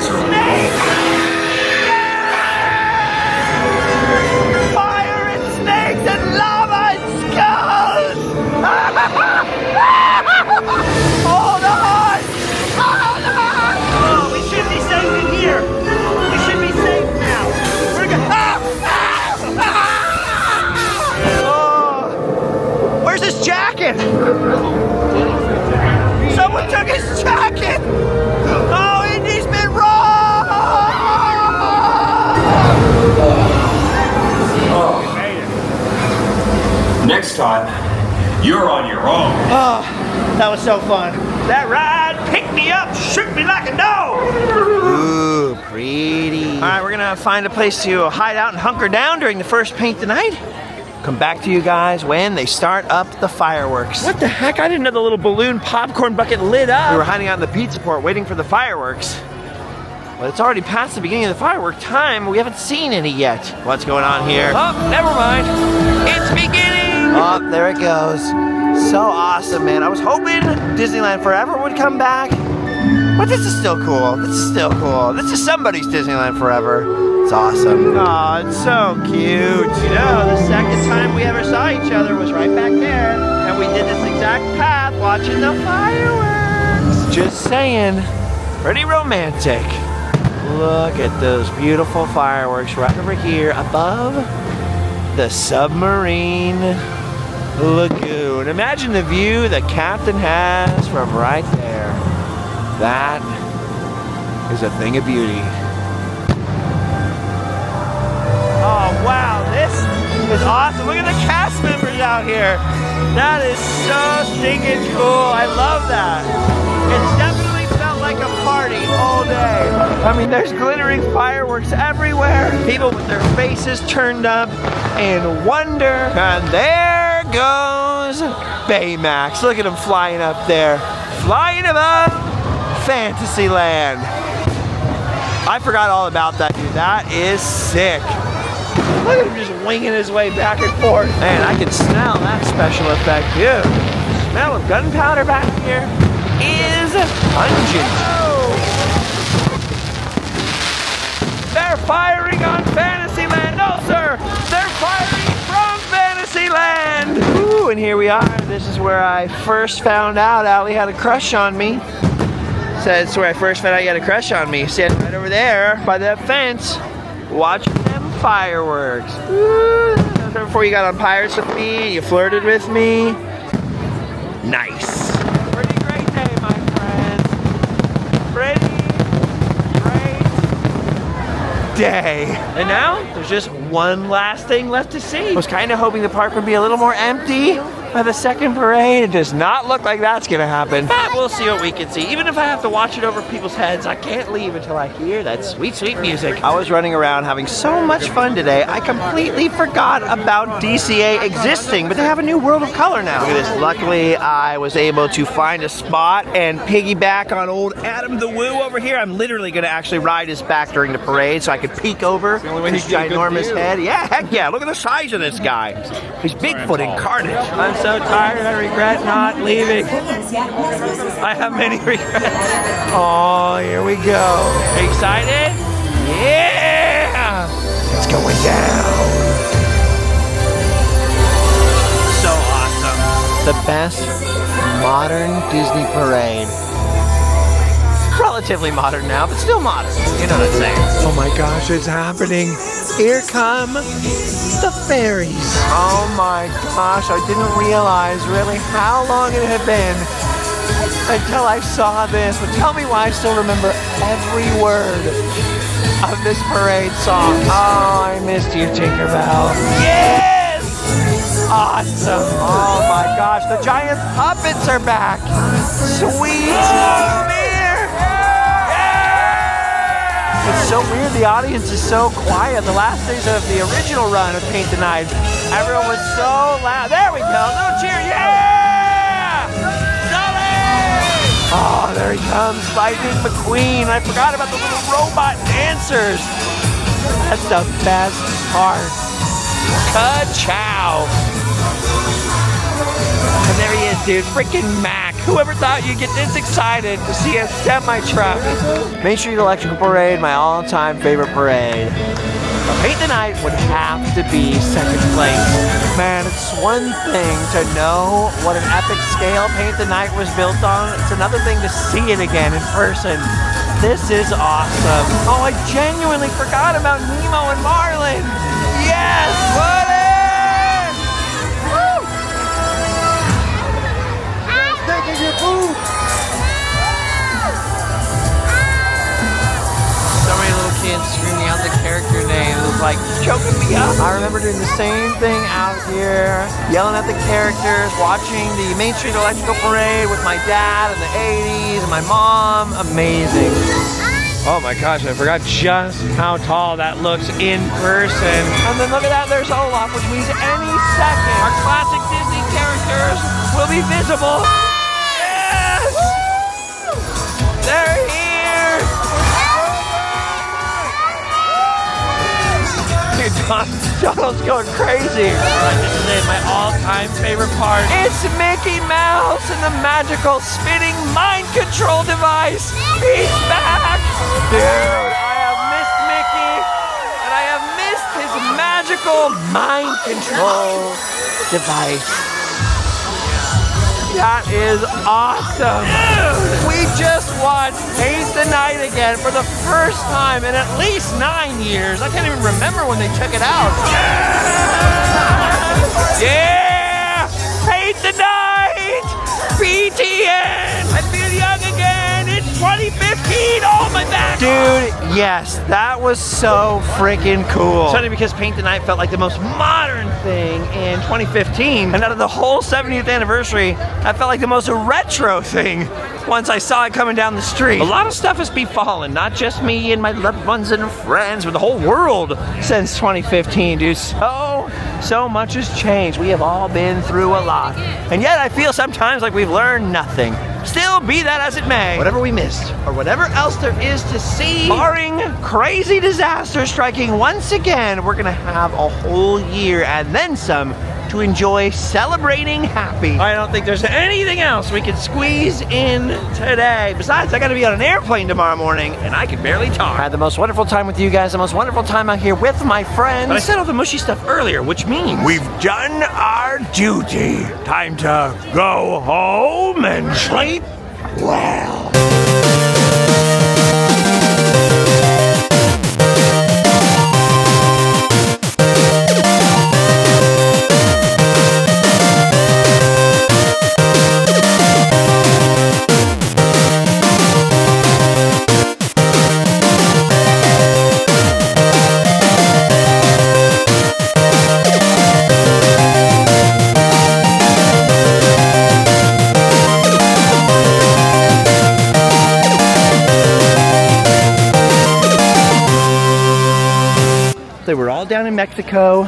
That was so fun. That ride picked me up, shook me like a dog. Ooh, pretty. All right, we're gonna find a place to hide out and hunker down during the first paint the night. Come back to you guys when they start up the fireworks. What the heck? I didn't know the little balloon popcorn bucket lit up. We were hiding out in the pizza port waiting for the fireworks. Well, it's already past the beginning of the firework time. We haven't seen any yet. What's going on here? Oh, never mind. It's beginning. Oh, there it goes. So awesome, man. I was hoping Disneyland Forever would come back. But this is still cool. This is still cool. This is somebody's Disneyland Forever. It's awesome. Oh, it's so cute. You know, the second time we ever saw each other was right back there. And we did this exact path watching the fireworks. Just saying. Pretty romantic. Look at those beautiful fireworks right over here above the submarine lagoon. Imagine the view the captain has from right there. That is a thing of beauty. Oh wow, this is awesome. Look at the cast members out here. That is so stinking cool. I love that. It's definitely felt like a party all day. I mean, there's glittering fireworks everywhere. People with their faces turned up in wonder. And there goes Baymax. Look at him flying up there. Flying above Fantasyland. I forgot all about that, dude. That is sick. Look at him just winging his way back and forth. Man, I can smell that special effect, dude. The smell of gunpowder back here is pungent. They're firing on Fantasyland. No, sir. They're firing from Fantasyland. Ooh, and here we are. This is where I first found out Allie had a crush on me. That's where I first found out you had a crush on me. Standing right over there by that fence, watching them fireworks. Ooh. Before you got on Pirates with me and you flirted with me. Nice. Pretty great day, my friends. Pretty great day. And now, there's just one last thing left to see. I was kind of hoping the park would be a little more empty by the second parade. It does not look like that's gonna happen. But we'll see what we can see. Even if I have to watch it over people's heads, I can't leave until I hear that sweet, sweet music. I was running around having so much fun today, I completely forgot about DCA existing, but they have a new World of Color now. Look at this. Luckily, I was able to find a spot and piggyback on old Adam the Woo over here. I'm literally gonna actually ride his back during the parade so I could peek over his ginormous head. Yeah, heck yeah, look at the size of this guy. He's Bigfoot incarnate. I'm so tired, I regret not leaving. I have many regrets. Oh, here we go. Excited? Yeah! It's going down. So awesome. The best modern Disney parade. Relatively modern now, but still modern. You know what I'm saying? Oh my gosh, it's happening. Here come the fairies. Oh my gosh, I didn't realize really how long it had been until I saw this. But tell me why I still remember every word of this parade song. Oh, I missed you, Tinkerbell. Yes! Awesome. Oh my gosh, the giant puppets are back. Sweet. Oh, man. It's so weird, the audience is so quiet. The last days of the original run of Paint the Night, everyone was so loud. There we go, little cheer, yeah! Sully! Oh, there he comes, Lightning McQueen. I forgot about the little robot dancers. That's the best part. Ka-chow! And there he is, dude, freaking Mac. Whoever thought you'd get this excited to see a semi-truck? Main Street Electrical Parade, my all-time favorite parade. But Paint the Night would have to be second place. Man, it's one thing to know what an epic scale Paint the Night was built on. It's another thing to see it again in person. This is awesome. Oh, I genuinely forgot about Nemo and Marlin. Yes, buddy! Your food. So many little kids screaming out the character names. It was like like choking me up. I remember doing the same thing out here, yelling at the characters, watching the Main Street Electrical Parade with my dad in the 80s and my mom. Amazing. Oh my gosh, I forgot just how tall that looks in person. And then look at that, there's Olaf, which means any second our classic Disney characters will be visible. Yes! They're here! Dude, Donald's going crazy. This is my all-time favorite part. It's Mickey Mouse and the magical spinning mind control device. He's back! Dude, I have missed Mickey, and I have missed his magical mind control device. That is awesome. Dude, we just watched Paint the Night again for the first time in at least 9 years. I can't even remember when they took it out. Yeah! Paint the Night! PTN! I feel young again! It's 2015! Oh, my back! Dude, yes, that was so freaking cool. It's funny because Paint the Night felt like the most modern thing in 2015, and out of the whole 70th anniversary, that felt like the most retro thing once I saw it coming down the street. A lot of stuff has befallen, not just me and my loved ones and friends, but the whole world since 2015, dude. So much has changed. We have all been through a lot. And yet I feel sometimes like we've learned nothing. Still, be that as it may, whatever we missed, or whatever else there is to see, barring crazy disaster striking once again, we're gonna have a whole year and then some to enjoy celebrating happy. I don't think there's anything else we could squeeze in today. Besides, I gotta be on an airplane tomorrow morning, and I can barely talk. I had the most wonderful time with you guys, the most wonderful time out here with my friends. But I said all the mushy stuff earlier, which means we've done our duty. Time to go home and sleep well. They were all down in Mexico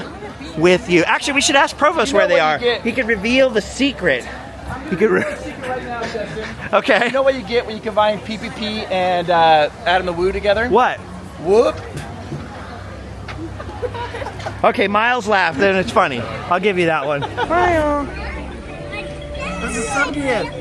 with you. Actually, we should ask Provost where they are. He could reveal the secret. He could. Okay. You know what you get when you combine PPP and Adam the Woo together? What? Whoop. Okay, Miles laughed, then it's funny. I'll give you that one. Miles. This is 70th.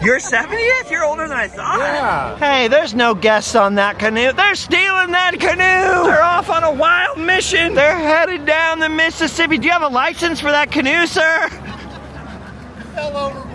You're 70th? You're older than I thought. Yeah. Hey, there's no guests on that canoe. They're stealing that canoe. They're off on a wild mission. They're headed down the Mississippi. Do you have a license for that canoe, sir? Fell over